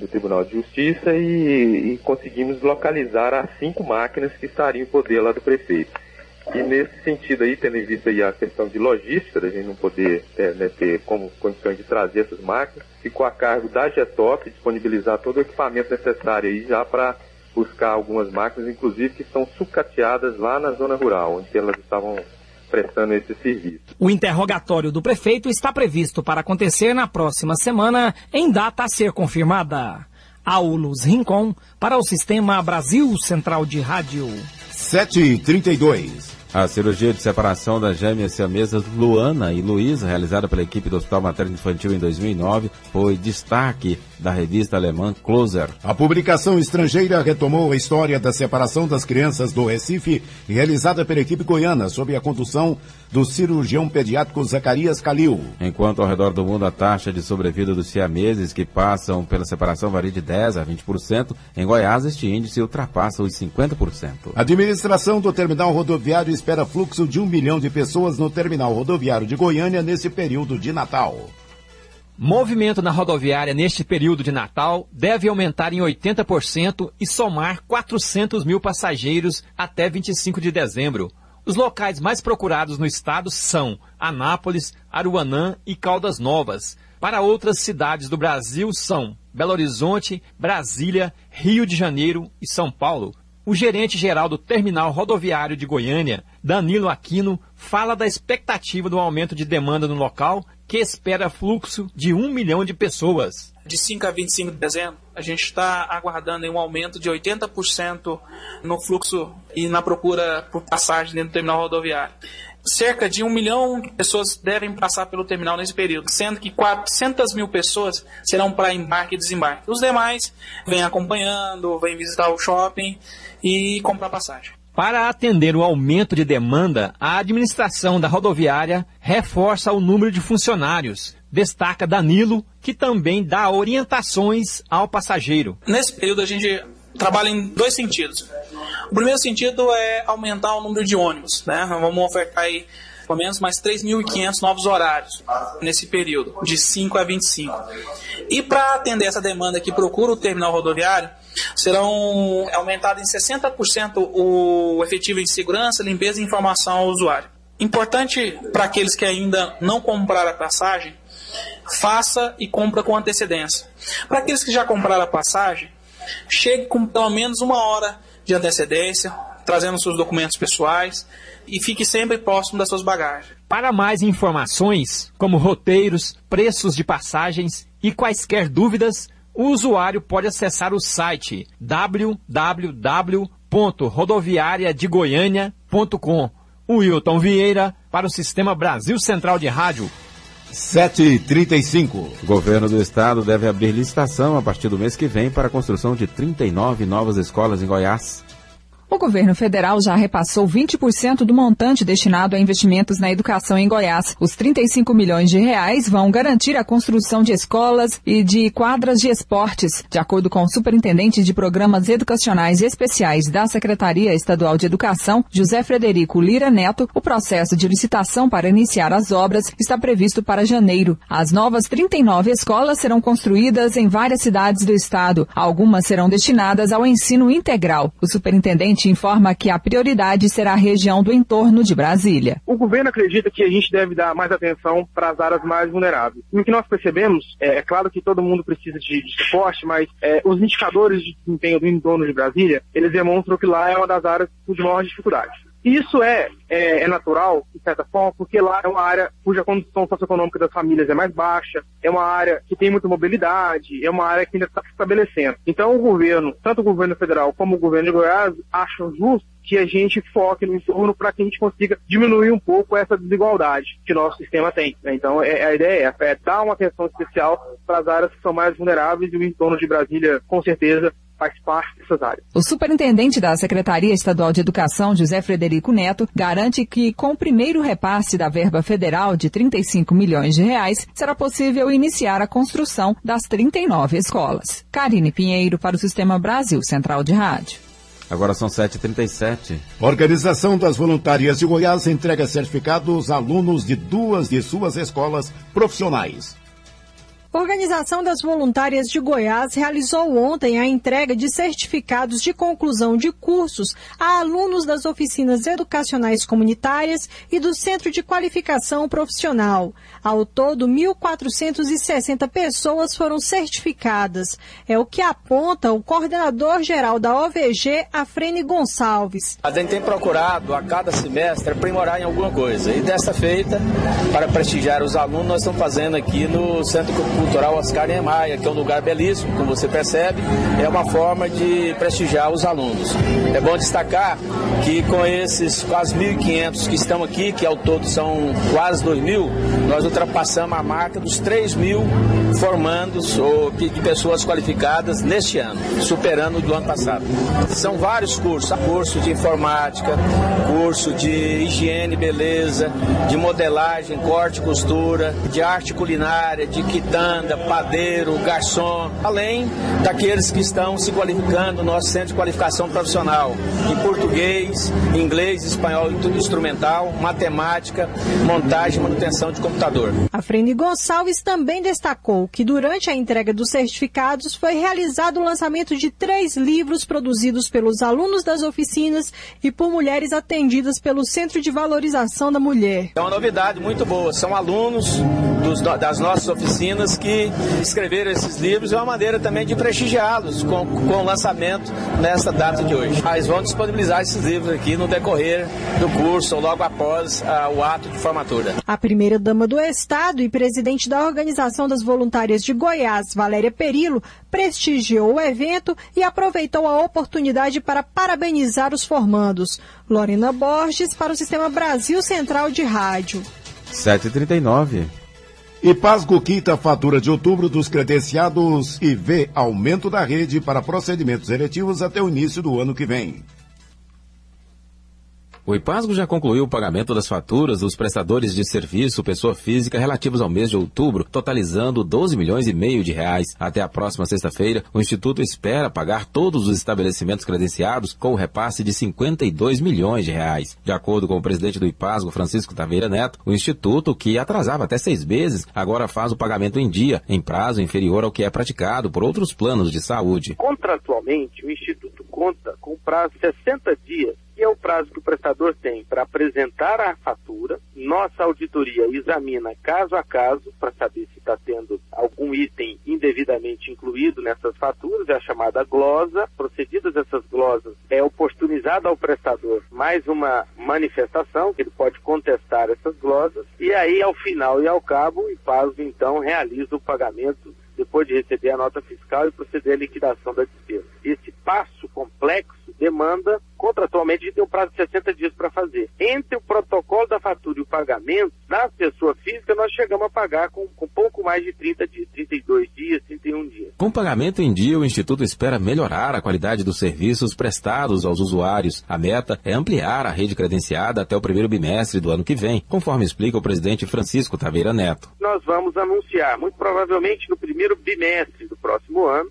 do Tribunal de Justiça e conseguimos localizar as 5 máquinas que estariam em poder lá do prefeito. E nesse sentido aí, tendo em vista aí a questão de logística, da gente não poder ter como condições de trazer essas máquinas, ficou a cargo da Getop disponibilizar todo o equipamento necessário aí já para buscar algumas máquinas, inclusive que estão sucateadas lá na zona rural, onde elas estavam prestando esse serviço. O interrogatório do prefeito está previsto para acontecer na próxima semana, em data a ser confirmada. Aulus Rincon, para o Sistema Brasil Central de Rádio. 7h32. A cirurgia de separação das gêmeas siamesas Luana e Luísa, realizada pela equipe do Hospital Materno Infantil em 2009, foi destaque da revista alemã Closer. A publicação estrangeira retomou a história da separação das crianças do Recife, realizada pela equipe goiana, sob a condução do cirurgião pediátrico Zacarias Calil. Enquanto ao redor do mundo a taxa de sobrevida dos siameses que passam pela separação varia de 10% a 20%, em Goiás este índice ultrapassa os 50%. A administração do terminal rodoviário espera fluxo de 1 milhão de pessoas no terminal rodoviário de Goiânia nesse período de Natal. Movimento na rodoviária neste período de Natal deve aumentar em 80% e somar 400 mil passageiros até 25 de dezembro. Os locais mais procurados no estado são Anápolis, Aruanã e Caldas Novas. Para outras cidades do Brasil são Belo Horizonte, Brasília, Rio de Janeiro e São Paulo. O gerente-geral do Terminal Rodoviário de Goiânia, Danilo Aquino, fala da expectativa do aumento de demanda no local, que espera fluxo de 1 milhão de pessoas. De 5 a 25 de dezembro, a gente está aguardando um aumento de 80% no fluxo e na procura por passagem dentro do terminal rodoviário. Cerca de 1 milhão de pessoas devem passar pelo terminal nesse período, sendo que 400 mil pessoas serão para embarque e desembarque. Os demais vêm acompanhando, vêm visitar o shopping e comprar passagem. Para atender o aumento de demanda, a administração da rodoviária reforça o número de funcionários. Destaca Danilo, que também dá orientações ao passageiro. Nesse período a gente trabalha em 2 sentidos. O primeiro sentido é aumentar o número de ônibus, né? Vamos ofertar aí pelo menos mais 3.500 novos horários nesse período, de 5 a 25. E para atender essa demanda que procura o terminal rodoviário, serão aumentados em 60% o efetivo em segurança, limpeza e informação ao usuário. Importante para aqueles que ainda não compraram a passagem, faça e compra com antecedência. Para aqueles que já compraram a passagem, chegue com pelo menos 1 hora de antecedência, trazendo seus documentos pessoais e fique sempre próximo das suas bagagens. Para mais informações, como roteiros, preços de passagens e quaisquer dúvidas, o usuário pode acessar o site www.rodoviariadegoiania.com. Wilton Vieira, para o Sistema Brasil Central de Rádio. 7h35. O governo do estado deve abrir licitação a partir do mês que vem para a construção de 39 novas escolas em Goiás. O governo federal já repassou 20% do montante destinado a investimentos na educação em Goiás. Os 35 milhões de reais vão garantir a construção de escolas e de quadras de esportes. De acordo com o superintendente de programas educacionais especiais da Secretaria Estadual de Educação, José Frederico Lira Neto, o processo de licitação para iniciar as obras está previsto para janeiro. As novas 39 escolas serão construídas em várias cidades do estado. Algumas serão destinadas ao ensino integral. O superintendente informa que a prioridade será a região do entorno de Brasília. O governo acredita que a gente deve dar mais atenção para as áreas mais vulneráveis. E o que nós percebemos, é claro que todo mundo precisa de suporte, mas os indicadores de desempenho do entorno de Brasília, eles demonstram que lá é uma das áreas de maior dificuldade. Isso é natural, de certa forma, porque lá é uma área cuja condição socioeconômica das famílias é mais baixa, é uma área que tem muita mobilidade, é uma área que ainda está se estabelecendo. Então o governo, tanto o governo federal como o governo de Goiás, acham justo que a gente foque no entorno para que a gente consiga diminuir um pouco essa desigualdade que o nosso sistema tem. Então a ideia é dar uma atenção especial para as áreas que são mais vulneráveis e o entorno de Brasília, com certeza, faz parte dessas áreas. O superintendente da Secretaria Estadual de Educação, José Frederico Neto, garante que com o primeiro repasse da verba federal de 35 milhões de reais, será possível iniciar a construção das 39 escolas. Karine Pinheiro para o Sistema Brasil Central de Rádio. Agora são 7h37. Organização das Voluntárias de Goiás entrega certificados a alunos de 2 de suas escolas profissionais. A Organização das Voluntárias de Goiás realizou ontem a entrega de certificados de conclusão de cursos a alunos das oficinas educacionais comunitárias e do Centro de Qualificação Profissional. Ao todo, 1.460 pessoas foram certificadas. É o que aponta o coordenador-geral da OVG, Afrene Gonçalves. A gente tem procurado a cada semestre aprimorar em alguma coisa. E desta feita, para prestigiar os alunos, nós estamos fazendo aqui no Centro Cultural Oscar Niemeyer, que é um lugar belíssimo, como você percebe, é uma forma de prestigiar os alunos. É bom destacar que com esses quase 1.500 que estão aqui, que ao todo são quase 2.000, nós ultrapassamos a marca dos 3.000 formandos ou de pessoas qualificadas neste ano, superando o do ano passado. São vários cursos, curso de informática, curso de higiene e beleza, de modelagem, corte e costura, de arte culinária, de quitanda, padeiro, garçom, além daqueles que estão se qualificando no nosso Centro de Qualificação Profissional, em português, inglês, espanhol instrumental, matemática, montagem e manutenção de computador. Afrene Gonçalves também destacou que durante a entrega dos certificados foi realizado o lançamento de 3 livros produzidos pelos alunos das oficinas e por mulheres atendidas pelo Centro de Valorização da Mulher. É uma novidade muito boa, são alunos das nossas oficinas que escreveram esses livros, é uma maneira também de prestigiá-los com o lançamento nesta data de hoje. Mas vão disponibilizar esses livros aqui no decorrer do curso ou logo após o ato de formatura. A primeira-dama do Estado e presidente da Organização das Voluntárias de Goiás, Valéria Perillo, prestigiou o evento e aproveitou a oportunidade para parabenizar os formandos. Lorena Borges para o Sistema Brasil Central de Rádio. 7h39. E Pasgo quita a fatura de outubro dos credenciados e vê aumento da rede para procedimentos eletivos até o início do ano que vem. O IPASGO já concluiu o pagamento das faturas dos prestadores de serviço pessoa física relativos ao mês de outubro, totalizando 12 milhões e meio de reais. Até a próxima sexta-feira, o Instituto espera pagar todos os estabelecimentos credenciados com o repasse de 52 milhões de reais. De acordo com o presidente do IPASGO, Francisco Taveira Neto, o Instituto, que atrasava até 6 meses, agora faz o pagamento em dia, em prazo inferior ao que é praticado por outros planos de saúde. Contratualmente, o Instituto conta com o prazo de 60 dias, que é o prazo que o prestador tem para apresentar a fatura. Nossa auditoria examina caso a caso para saber se está tendo algum item indevidamente incluído nessas faturas, é a chamada glosa. Procedidas essas glosas, é oportunizado ao prestador mais uma manifestação, que ele pode contestar essas glosas, e aí, ao final e ao cabo, o IPASGO, então, realiza o pagamento depois de receber a nota fiscal e proceder à liquidação da despesa. Esse passo complexo demanda, contratualmente, de ter um prazo de 60 dias para fazer. Entre o protocolo da fatura e o pagamento, na pessoa física, nós chegamos a pagar com pouco mais de 30 dias, 32 dias, 31 dias. Com pagamento em dia, o Instituto espera melhorar a qualidade dos serviços prestados aos usuários. A meta é ampliar a rede credenciada até o primeiro bimestre do ano que vem, conforme explica o presidente Francisco Taveira Neto. Nós vamos anunciar, muito provavelmente no primeiro bimestre do próximo ano,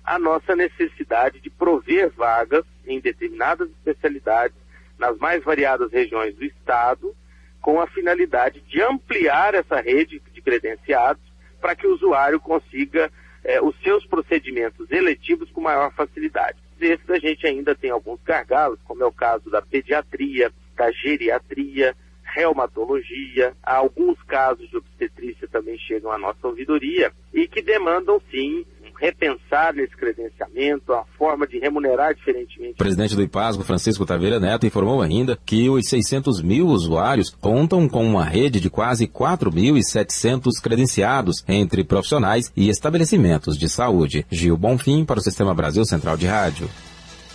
a nossa necessidade de prover vagas em determinadas especialidades nas mais variadas regiões do estado, com a finalidade de ampliar essa rede de credenciados para que o usuário consiga os seus procedimentos eletivos com maior facilidade. Desses a gente ainda tem alguns gargalos, como é o caso da pediatria, da geriatria, reumatologia, alguns casos de obstetrícia também chegam à nossa ouvidoria e que demandam, sim, repensar nesse credenciamento, a forma de remunerar diferentemente. O presidente do IPASGO, Francisco Taveira Neto, informou ainda que os 600 mil usuários contam com uma rede de quase 4.700 credenciados entre profissionais e estabelecimentos de saúde. Gil Bonfim para o Sistema Brasil Central de Rádio.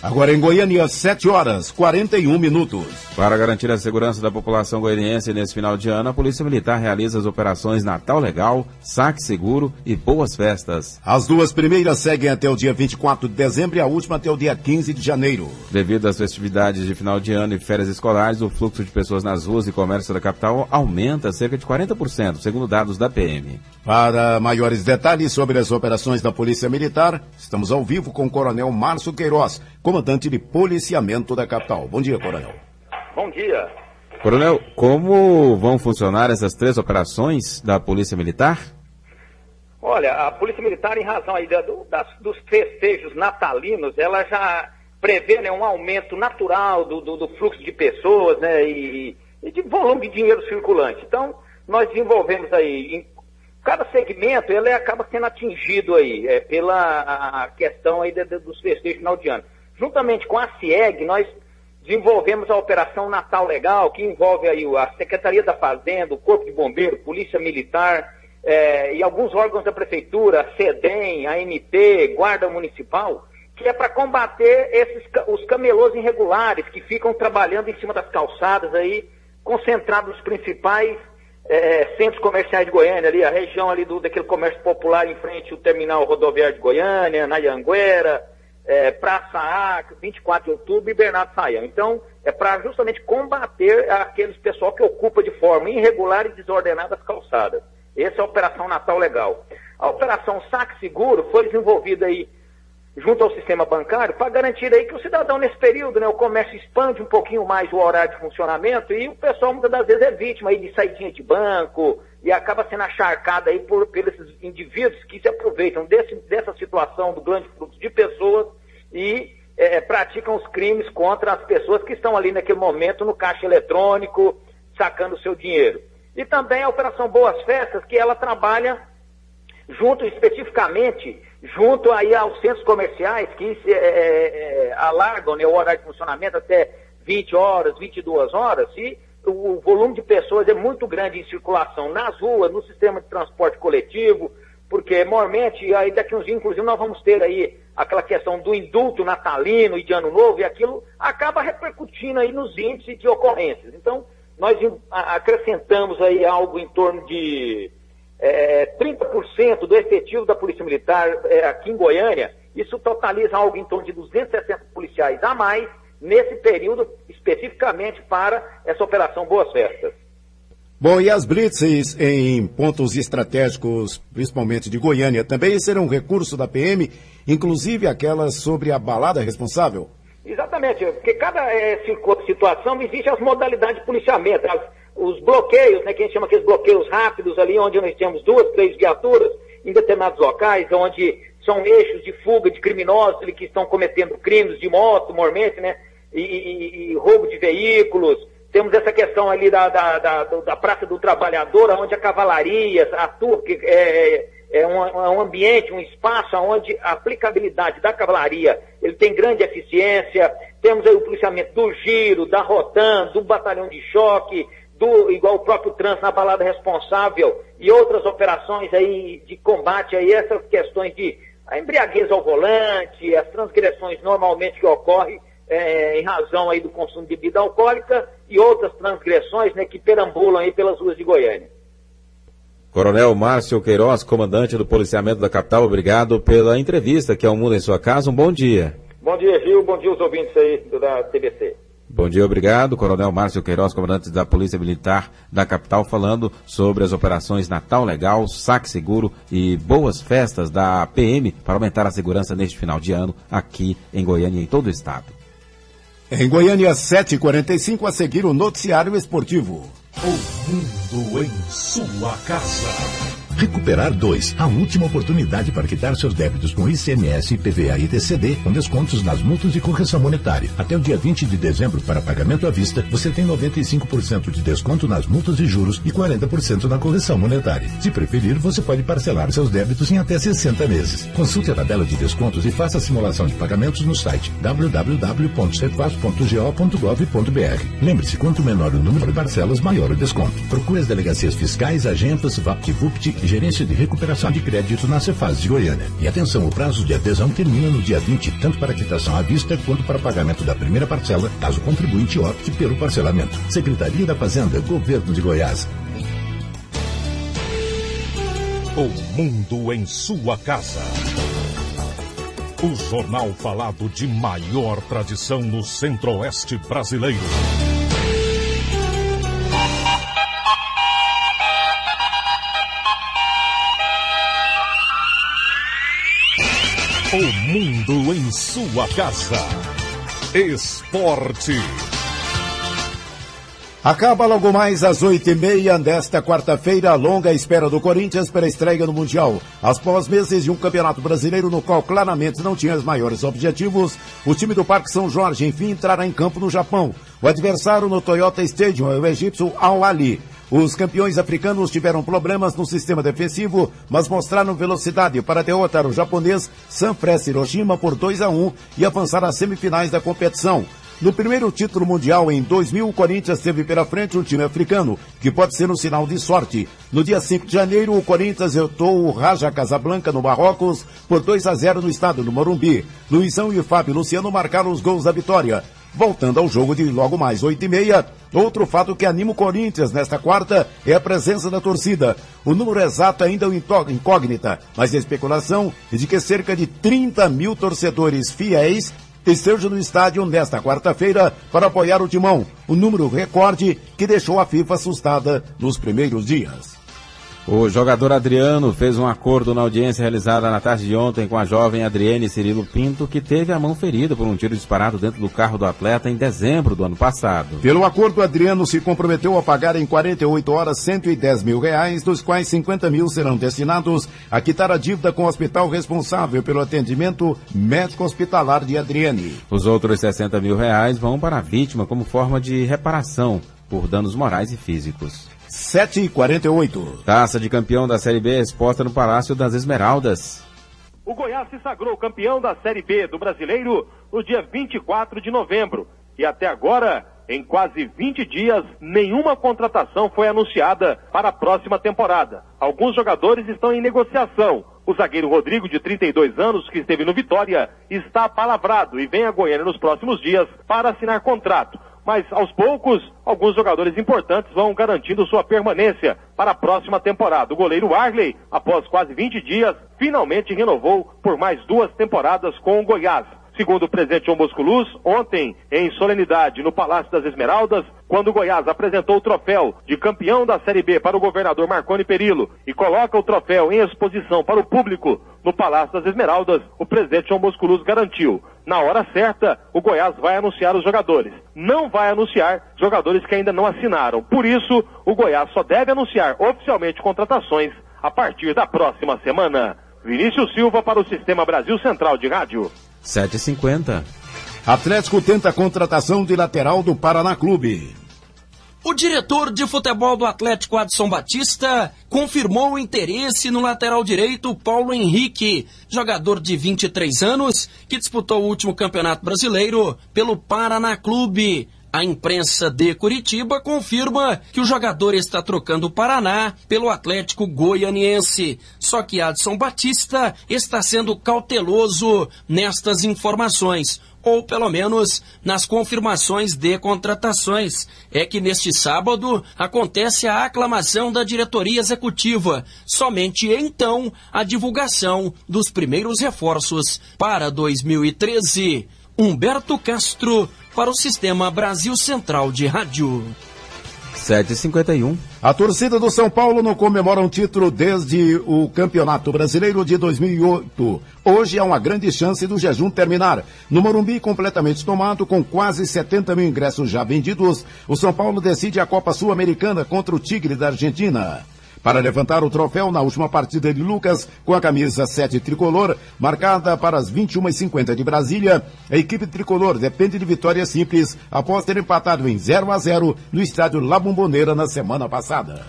Agora em Goiânia, 7 horas, 41 minutos. Para garantir a segurança da população goianiense nesse final de ano, a Polícia Militar realiza as operações Natal Legal, Saque Seguro e Boas Festas. As duas primeiras seguem até o dia 24 de dezembro e a última até o dia 15 de janeiro. Devido às festividades de final de ano e férias escolares, o fluxo de pessoas nas ruas e comércio da capital aumenta cerca de 40%, segundo dados da PM. Para maiores detalhes sobre as operações da Polícia Militar, estamos ao vivo com o Coronel Márcio Queiroz, comandante de policiamento da capital. Bom dia, Coronel. Bom dia. Coronel, como vão funcionar essas 3 operações da Polícia Militar? Olha, a Polícia Militar, em razão aí dos festejos natalinos, ela já prevê, né, um aumento natural do fluxo de pessoas, né, e de volume de dinheiro circulante. Então, nós desenvolvemos aí, em cada segmento, ele acaba sendo atingido aí, pela a questão aí dos festejos final de ano. Juntamente com a CIEG, nós desenvolvemos a Operação Natal Legal, que envolve aí a Secretaria da Fazenda, o Corpo de Bombeiro, Polícia Militar e alguns órgãos da Prefeitura, a SEDEM, a ANP, Guarda Municipal, que é para combater os camelôs irregulares que ficam trabalhando em cima das calçadas aí, concentrados nos principais centros comerciais de Goiânia, ali, a região ali daquele comércio popular em frente ao terminal rodoviário de Goiânia, na Anhanguera, Praça Acre, 24 de outubro e Bernardo Saião. Então, é para justamente combater aqueles pessoal que ocupa de forma irregular e desordenada as calçadas. Essa é a Operação Natal Legal. A Operação Saque Seguro foi desenvolvida aí junto ao sistema bancário para garantir aí que o cidadão nesse período, né, o comércio expande um pouquinho mais o horário de funcionamento e o pessoal muitas das vezes é vítima aí de saidinha de banco e acaba sendo acharcado aí por esses indivíduos que se aproveitam dessa situação do grande fluxo de pessoas e praticam os crimes contra as pessoas que estão ali naquele momento no caixa eletrônico sacando o seu dinheiro. E também a Operação Boas Festas, que ela trabalha especificamente junto aí aos centros comerciais que alargam, né, o horário de funcionamento até 20 horas, 22 horas, e o volume de pessoas é muito grande em circulação nas ruas, no sistema de transporte coletivo, porque normalmente, aí daqui uns dias, inclusive, nós vamos ter aí aquela questão do indulto natalino e de ano novo, e aquilo acaba repercutindo aí nos índices de ocorrências. Então, nós acrescentamos aí algo em torno de 30% do efetivo da Polícia Militar aqui em Goiânia. Isso totaliza algo em torno de 260 policiais a mais nesse período especificamente para essa Operação Boas Festas. Bom, e as blitzes em pontos estratégicos, principalmente de Goiânia, também serão um recurso da PM, inclusive aquelas sobre a balada responsável? Exatamente, porque cada situação existe as modalidades de policiamento, os bloqueios, né, que a gente chama aqueles bloqueios rápidos ali, onde nós temos 2, 3 viaturas em determinados locais, onde são eixos de fuga de criminosos ali, que estão cometendo crimes de moto, normalmente, né, e roubo de veículos. Temos essa questão ali da Praça do Trabalhador, onde a cavalaria atua, que é um ambiente, um espaço onde a aplicabilidade da cavalaria ele tem grande eficiência. Temos aí o policiamento do Giro, da Rotan, do Batalhão de Choque, igual o próprio trânsito na balada responsável e outras operações aí de combate a essas questões de a embriaguez ao volante, as transgressões normalmente que ocorrem em razão aí do consumo de bebida alcoólica e outras transgressões, né, que perambulam aí pelas ruas de Goiânia. Coronel Márcio Queiroz, comandante do policiamento da capital, obrigado pela entrevista aqui ao Mundo em Sua Casa. Um bom dia. Bom dia, Gil. Bom dia aos ouvintes aí da TBC. Bom dia, obrigado. Coronel Márcio Queiroz, comandante da Polícia Militar da capital, falando sobre as operações Natal Legal, Saque Seguro e Boas Festas da PM para aumentar a segurança neste final de ano aqui em Goiânia e em todo o estado. Em Goiânia, 7h45, a seguir o noticiário esportivo. O mundo em sua casa. Recuperar 2, a última oportunidade para quitar seus débitos com ICMS, IPVA e TCD, com descontos nas multas de correção monetária. Até o dia 20 de dezembro, para pagamento à vista, você tem 95% de desconto nas multas e juros e 40% na correção monetária. Se preferir, você pode parcelar seus débitos em até 60 meses. Consulte a tabela de descontos e faça a simulação de pagamentos no site www.cefaz.go.gov.br. Lembre-se, quanto menor o número de parcelas, maior o desconto. Procure as delegacias fiscais, agentas, VaptVupt e Gerência de Recuperação de Crédito na Cefaz de Goiânia. E atenção, o prazo de adesão termina no dia 20, tanto para quitação à vista quanto para pagamento da primeira parcela, caso o contribuinte opte pelo parcelamento. Secretaria da Fazenda, Governo de Goiás. O mundo em sua casa. O jornal falado de maior tradição no Centro-Oeste brasileiro. O mundo em sua casa. Esporte. Acaba logo mais às 8h30 desta quarta-feira a longa espera do Corinthians para a estreia no Mundial. Após meses de um campeonato brasileiro no qual claramente não tinha os maiores objetivos, o time do Parque São Jorge enfim entrará em campo no Japão. O adversário no Toyota Stadium é o egípcio Al Ahly. Os campeões africanos tiveram problemas no sistema defensivo, mas mostraram velocidade para derrotar o japonês Sanfrecce Hiroshima por 2-1 e avançar às semifinais da competição. No primeiro título mundial em 2000, o Corinthians teve pela frente um time africano, que pode ser um sinal de sorte. No dia 5 de janeiro, o Corinthians derrotou o Raja Casablanca no Marrocos por 2-0 no estádio do Morumbi. Luizão e Fábio Luciano marcaram os gols da vitória. Voltando ao jogo de logo mais 8h30, outro fato que anima o Corinthians nesta quarta é a presença da torcida. O número exato ainda é incógnita, mas a especulação é de que cerca de 30 mil torcedores fiéis estejam no estádio nesta quarta-feira para apoiar o Timão, o número recorde que deixou a FIFA assustada nos primeiros dias. O jogador Adriano fez um acordo na audiência realizada na tarde de ontem com a jovem Adriene Cirilo Pinto, que teve a mão ferida por um tiro disparado dentro do carro do atleta em dezembro do ano passado. Pelo acordo, Adriano se comprometeu a pagar em 48 horas R$110 mil, dos quais 50 mil serão destinados a quitar a dívida com o hospital responsável pelo atendimento médico-hospitalar de Adriene. Os outros R$60 mil vão para a vítima como forma de reparação por danos morais e físicos. 7h48. Taça de campeão da Série B exposta no Palácio das Esmeraldas. O Goiás se sagrou campeão da Série B do Brasileiro no dia 24 de novembro. E até agora, em quase 20 dias, nenhuma contratação foi anunciada para a próxima temporada. Alguns jogadores estão em negociação. O zagueiro Rodrigo, de 32 anos, que esteve no Vitória, está apalavrado e vem a Goiânia nos próximos dias para assinar contrato. Mas, aos poucos, alguns jogadores importantes vão garantindo sua permanência para a próxima temporada. O goleiro Arley, após quase 20 dias, finalmente renovou por mais 2 temporadas com o Goiás. Segundo o presidente João Bosco Luz, ontem, em solenidade no Palácio das Esmeraldas, quando o Goiás apresentou o troféu de campeão da Série B para o governador Marconi Perillo e coloca o troféu em exposição para o público no Palácio das Esmeraldas, o presidente João Bosco Luz garantiu: na hora certa, o Goiás vai anunciar os jogadores. Não vai anunciar jogadores que ainda não assinaram. Por isso, o Goiás só deve anunciar oficialmente contratações a partir da próxima semana. Vinícius Silva para o Sistema Brasil Central de Rádio. 7h50. Atlético tenta a contratação de lateral do Paraná Clube. O diretor de futebol do Atlético, Adson Batista, confirmou o interesse no lateral direito Paulo Henrique, jogador de 23 anos, que disputou o último Campeonato Brasileiro pelo Paraná Clube. A imprensa de Curitiba confirma que o jogador está trocando o Paraná pelo Atlético Goianiense. Só que Adson Batista está sendo cauteloso nestas informações, ou pelo menos nas confirmações de contratações. É que neste sábado acontece a aclamação da diretoria executiva. Somente então a divulgação dos primeiros reforços para 2013. Humberto Castro para o Sistema Brasil Central de Rádio. 7h51. A torcida do São Paulo não comemora um título desde o Campeonato Brasileiro de 2008. Hoje há uma grande chance do jejum terminar. No Morumbi, completamente tomado, com quase 70 mil ingressos já vendidos, o São Paulo decide a Copa Sul-Americana contra o Tigre da Argentina. Para levantar o troféu na última partida de Lucas, com a camisa 7 tricolor, marcada para as 21h50 de Brasília, a equipe tricolor depende de vitória simples após ter empatado em 0-0 no estádio La Bombonera na semana passada.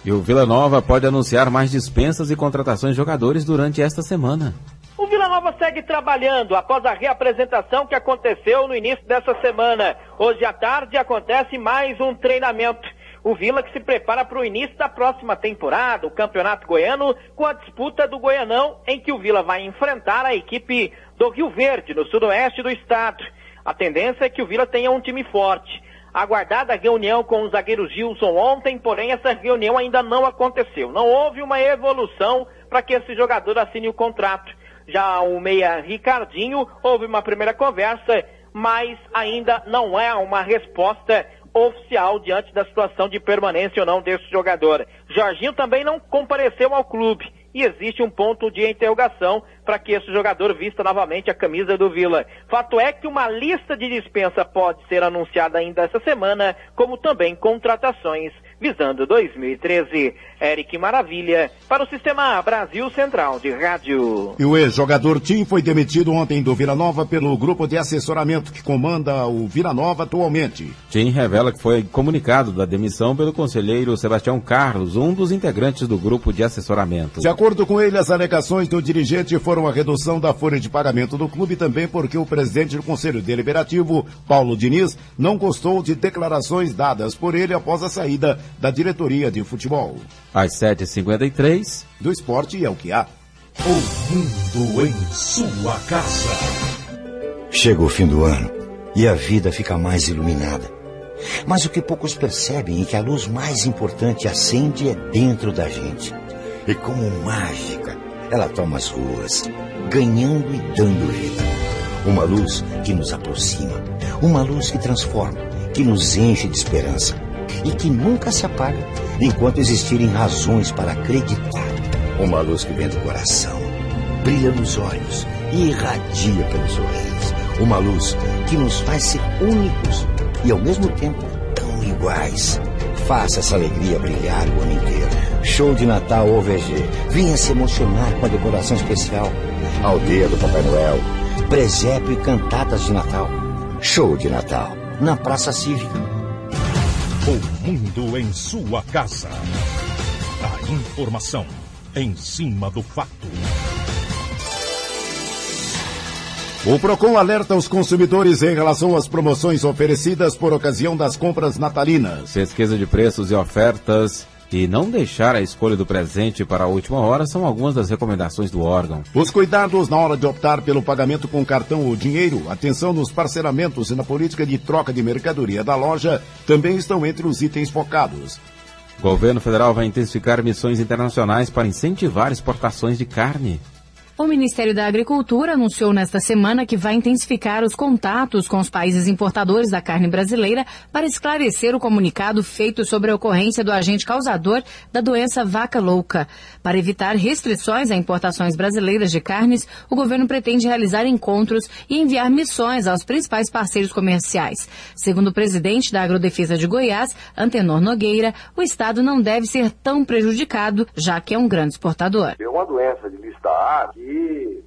E o Vila Nova pode anunciar mais dispensas e contratações de jogadores durante esta semana. O Vila Nova segue trabalhando após a reapresentação que aconteceu no início dessa semana. Hoje à tarde acontece mais um treinamento. O Vila que se prepara para o início da próxima temporada, o Campeonato Goiano, com a disputa do Goianão, em que o Vila vai enfrentar a equipe do Rio Verde, no sudoeste do estado. A tendência é que o Vila tenha um time forte. Aguardada a reunião com o zagueiro Gilson ontem, porém essa reunião ainda não aconteceu. Não houve uma evolução para que esse jogador assine o contrato. Já o meia Ricardinho, houve uma primeira conversa, mas ainda não é uma resposta oficial diante da situação de permanência ou não desse jogador. Jorginho também não compareceu ao clube e existe um ponto de interrogação para que esse jogador vista novamente a camisa do Vila. Fato é que uma lista de dispensa pode ser anunciada ainda essa semana, como também contratações visando 2013. Eric Maravilha para o Sistema Brasil Central de Rádio. E o ex-jogador Tim foi demitido ontem do Vila Nova pelo grupo de assessoramento que comanda o Vila Nova atualmente. Tim revela que foi comunicado da demissão pelo conselheiro Sebastião Carlos, um dos integrantes do grupo de assessoramento. De acordo com ele, as alegações do dirigente foram a redução da folha de pagamento do clube, também porque o presidente do Conselho Deliberativo, Paulo Diniz, não gostou de declarações dadas por ele após a saída da diretoria de futebol. Às 7h53, do esporte é o que há. O mundo em sua casa. Chega o fim do ano e a vida fica mais iluminada. Mas o que poucos percebem é que a luz mais importante acende é dentro da gente. E como mágica, ela toma as ruas, ganhando e dando vida. Uma luz que nos aproxima, uma luz que transforma, que nos enche de esperança e que nunca se apaga enquanto existirem razões para acreditar. Uma luz que vem do coração, brilha nos olhos e irradia pelos sorrisos. Uma luz que nos faz ser únicos e ao mesmo tempo tão iguais. Faça essa alegria brilhar o ano inteiro. Show de Natal OVG. Venha se emocionar com a decoração especial. Aldeia do Papai Noel. Presépio e cantatas de Natal. Show de Natal na Praça Cívica. O mundo em sua casa. A informação em cima do fato. O PROCON alerta os consumidores em relação às promoções oferecidas por ocasião das compras natalinas. Pesquisa de preços e ofertas e não deixar a escolha do presente para a última hora são algumas das recomendações do órgão. Os cuidados na hora de optar pelo pagamento com cartão ou dinheiro, atenção nos parcelamentos e na política de troca de mercadoria da loja também estão entre os itens focados. O governo federal vai intensificar missões internacionais para incentivar exportações de carne. O Ministério da Agricultura anunciou nesta semana que vai intensificar os contatos com os países importadores da carne brasileira para esclarecer o comunicado feito sobre a ocorrência do agente causador da doença vaca louca. Para evitar restrições a importações brasileiras de carnes, o governo pretende realizar encontros e enviar missões aos principais parceiros comerciais. Segundo o presidente da Agrodefesa de Goiás, Antenor Nogueira, o estado não deve ser tão prejudicado, já que é um grande exportador. É uma doença de lista A que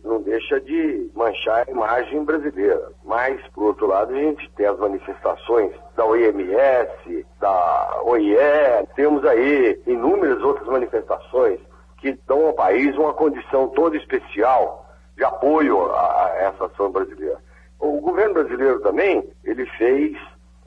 não deixa de manchar a imagem brasileira. Mas, por outro lado, a gente tem as manifestações da OMS, da OIE, temos aí inúmeras outras manifestações que dão ao país uma condição toda especial de apoio a essa ação brasileira. O governo brasileiro também, ele fez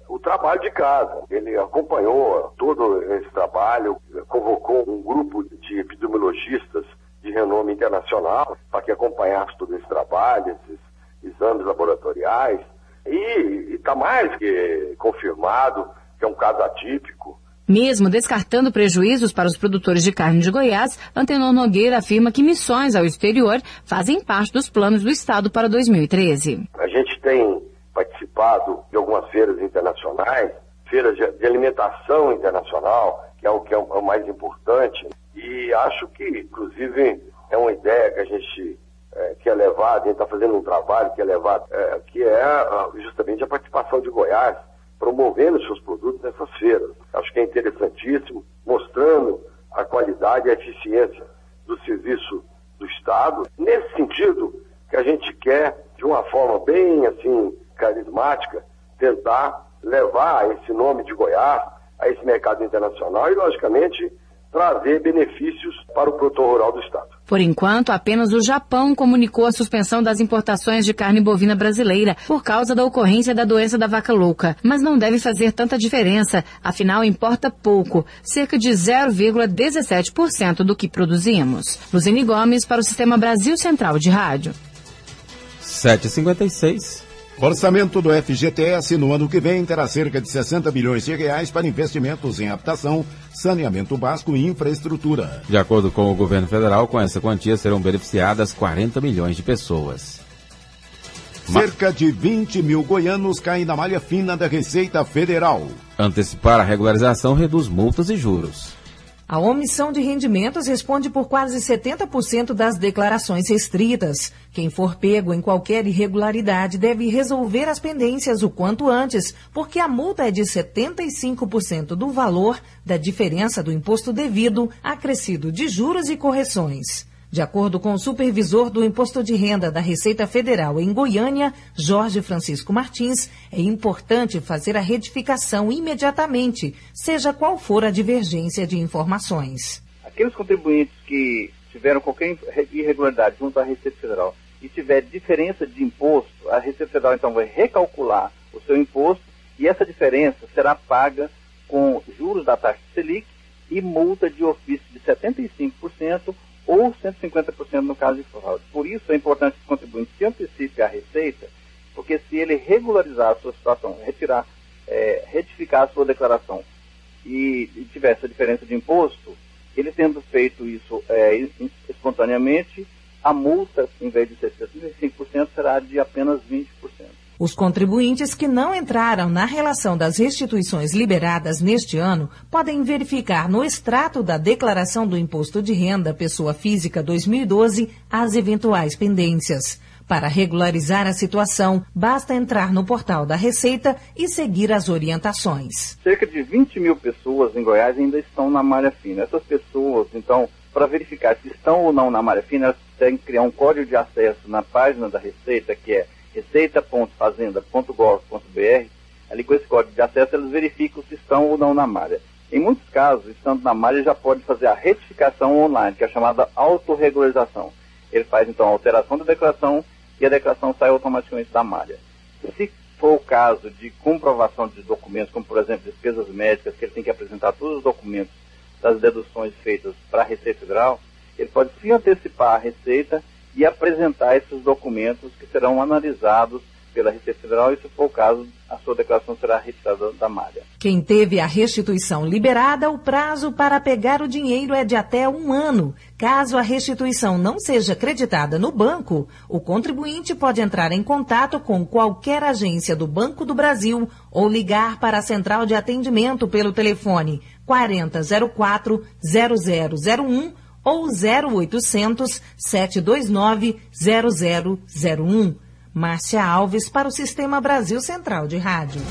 o trabalho de casa. Ele acompanhou todo esse trabalho, convocou um grupo de epidemiologistas de renome internacional para que acompanhasse todo esse trabalho, esses exames laboratoriais, e está mais que confirmado que é um caso atípico. Mesmo descartando prejuízos para os produtores de carne de Goiás, Antenor Nogueira afirma que missões ao exterior fazem parte dos planos do Estado para 2013. A gente tem participado de algumas feiras internacionais, feiras de alimentação internacional, que é o mais importante, e acho que, inclusive, é uma ideia que a gente quer levar, a gente está fazendo um trabalho que é levar, que é justamente a participação de Goiás, promovendo seus produtos nessas feiras. Acho que é interessantíssimo, mostrando a qualidade e a eficiência do serviço do Estado. Nesse sentido, que a gente quer, de uma forma bem assim carismática, tentar levar esse nome de Goiás a esse mercado internacional e, logicamente, trazer benefícios para o produtor rural do Estado. Por enquanto, apenas o Japão comunicou a suspensão das importações de carne bovina brasileira por causa da ocorrência da doença da vaca louca. Mas não deve fazer tanta diferença, afinal importa pouco, cerca de 0,17% do que produzimos. Luzene Gomes para o Sistema Brasil Central de Rádio. 7h56. Orçamento do FGTS no ano que vem terá cerca de 60 bilhões de reais para investimentos em habitação, saneamento básico e infraestrutura. De acordo com o governo federal, com essa quantia serão beneficiadas 40 milhões de pessoas. Cerca de 20 mil goianos caem na malha fina da Receita Federal. Antecipar a regularização reduz multas e juros. A omissão de rendimentos responde por quase 70% das declarações restritas. Quem for pego em qualquer irregularidade deve resolver as pendências o quanto antes, porque a multa é de 75% do valor da diferença do imposto devido, acrescido de juros e correções. De acordo com o supervisor do Imposto de Renda da Receita Federal em Goiânia, Jorge Francisco Martins, é importante fazer a retificação imediatamente, seja qual for a divergência de informações. Aqueles contribuintes que tiveram qualquer irregularidade junto à Receita Federal e tiver diferença de imposto, a Receita Federal então vai recalcular o seu imposto e essa diferença será paga com juros da taxa Selic e multa de ofício de 75%, ou 150% no caso de fraude. Por isso é importante que o contribuinte se antecipe à receita, porque se ele regularizar a sua situação, retificar a sua declaração e tiver essa diferença de imposto, ele tendo feito isso espontaneamente, a multa, em vez de ser 75%, será de apenas 20%. Os contribuintes que não entraram na relação das restituições liberadas neste ano podem verificar no extrato da Declaração do Imposto de Renda Pessoa Física 2012 as eventuais pendências. Para regularizar a situação, basta entrar no portal da Receita e seguir as orientações. Cerca de 20 mil pessoas em Goiás ainda estão na malha fina. Essas pessoas, então, para verificar se estão ou não na malha fina, elas têm que criar um código de acesso na página da Receita, que é receita.fazenda.gov.br. Ali com esse código de acesso eles verificam se estão ou não na malha. Em muitos casos, estando na malha, já pode fazer a retificação online, que é a chamada autorregularização. Ele faz então a alteração da declaração e a declaração sai automaticamente da malha. Se for o caso de comprovação de documentos, como por exemplo despesas médicas, que ele tem que apresentar todos os documentos das deduções feitas para a Receita Federal, ele pode se antecipar à Receita e apresentar esses documentos que serão analisados pela Receita Federal, e se for o caso, a sua declaração será retirada da malha. Quem teve a restituição liberada, o prazo para pegar o dinheiro é de até 1 ano. Caso a restituição não seja acreditada no banco, o contribuinte pode entrar em contato com qualquer agência do Banco do Brasil ou ligar para a central de atendimento pelo telefone 4004-0001 ou 0800 729 0001. Márcia Alves para o Sistema Brasil Central de Rádio.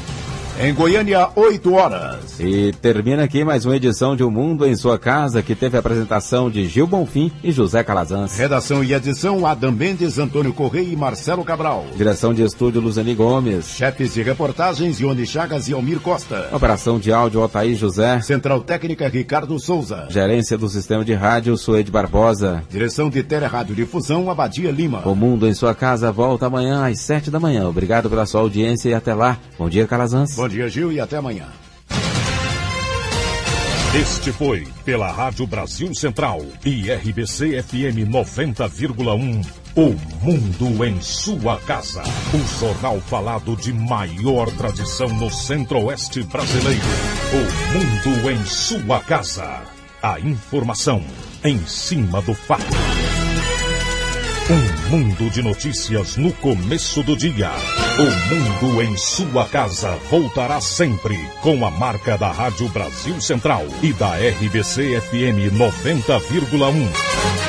Em Goiânia, 8 horas. E termina aqui mais uma edição de O Mundo em Sua Casa, que teve a apresentação de Gil Bonfim e José Calazans. Redação e edição, Adam Mendes, Antônio Correia e Marcelo Cabral. Direção de estúdio, Luzani Gomes. Chefes de reportagens, Ione Chagas e Almir Costa. Operação de áudio, Otaí José. Central técnica, Ricardo Souza. Gerência do Sistema de Rádio, Suede Barbosa. Direção de Teleradiodifusão, Abadia Lima. O Mundo em Sua Casa volta amanhã às 7 da manhã. Obrigado pela sua audiência e até lá. Bom dia, Calazans. Bom dia, Gil, e até amanhã. Este foi, pela Rádio Brasil Central e RBC FM 90,1, O Mundo em Sua Casa. O jornal falado de maior tradição no Centro-Oeste brasileiro. O Mundo em Sua Casa. A informação em cima do fato. Um mundo de notícias no começo do dia. O Mundo em Sua Casa voltará sempre com a marca da Rádio Brasil Central e da RBC FM 90,1.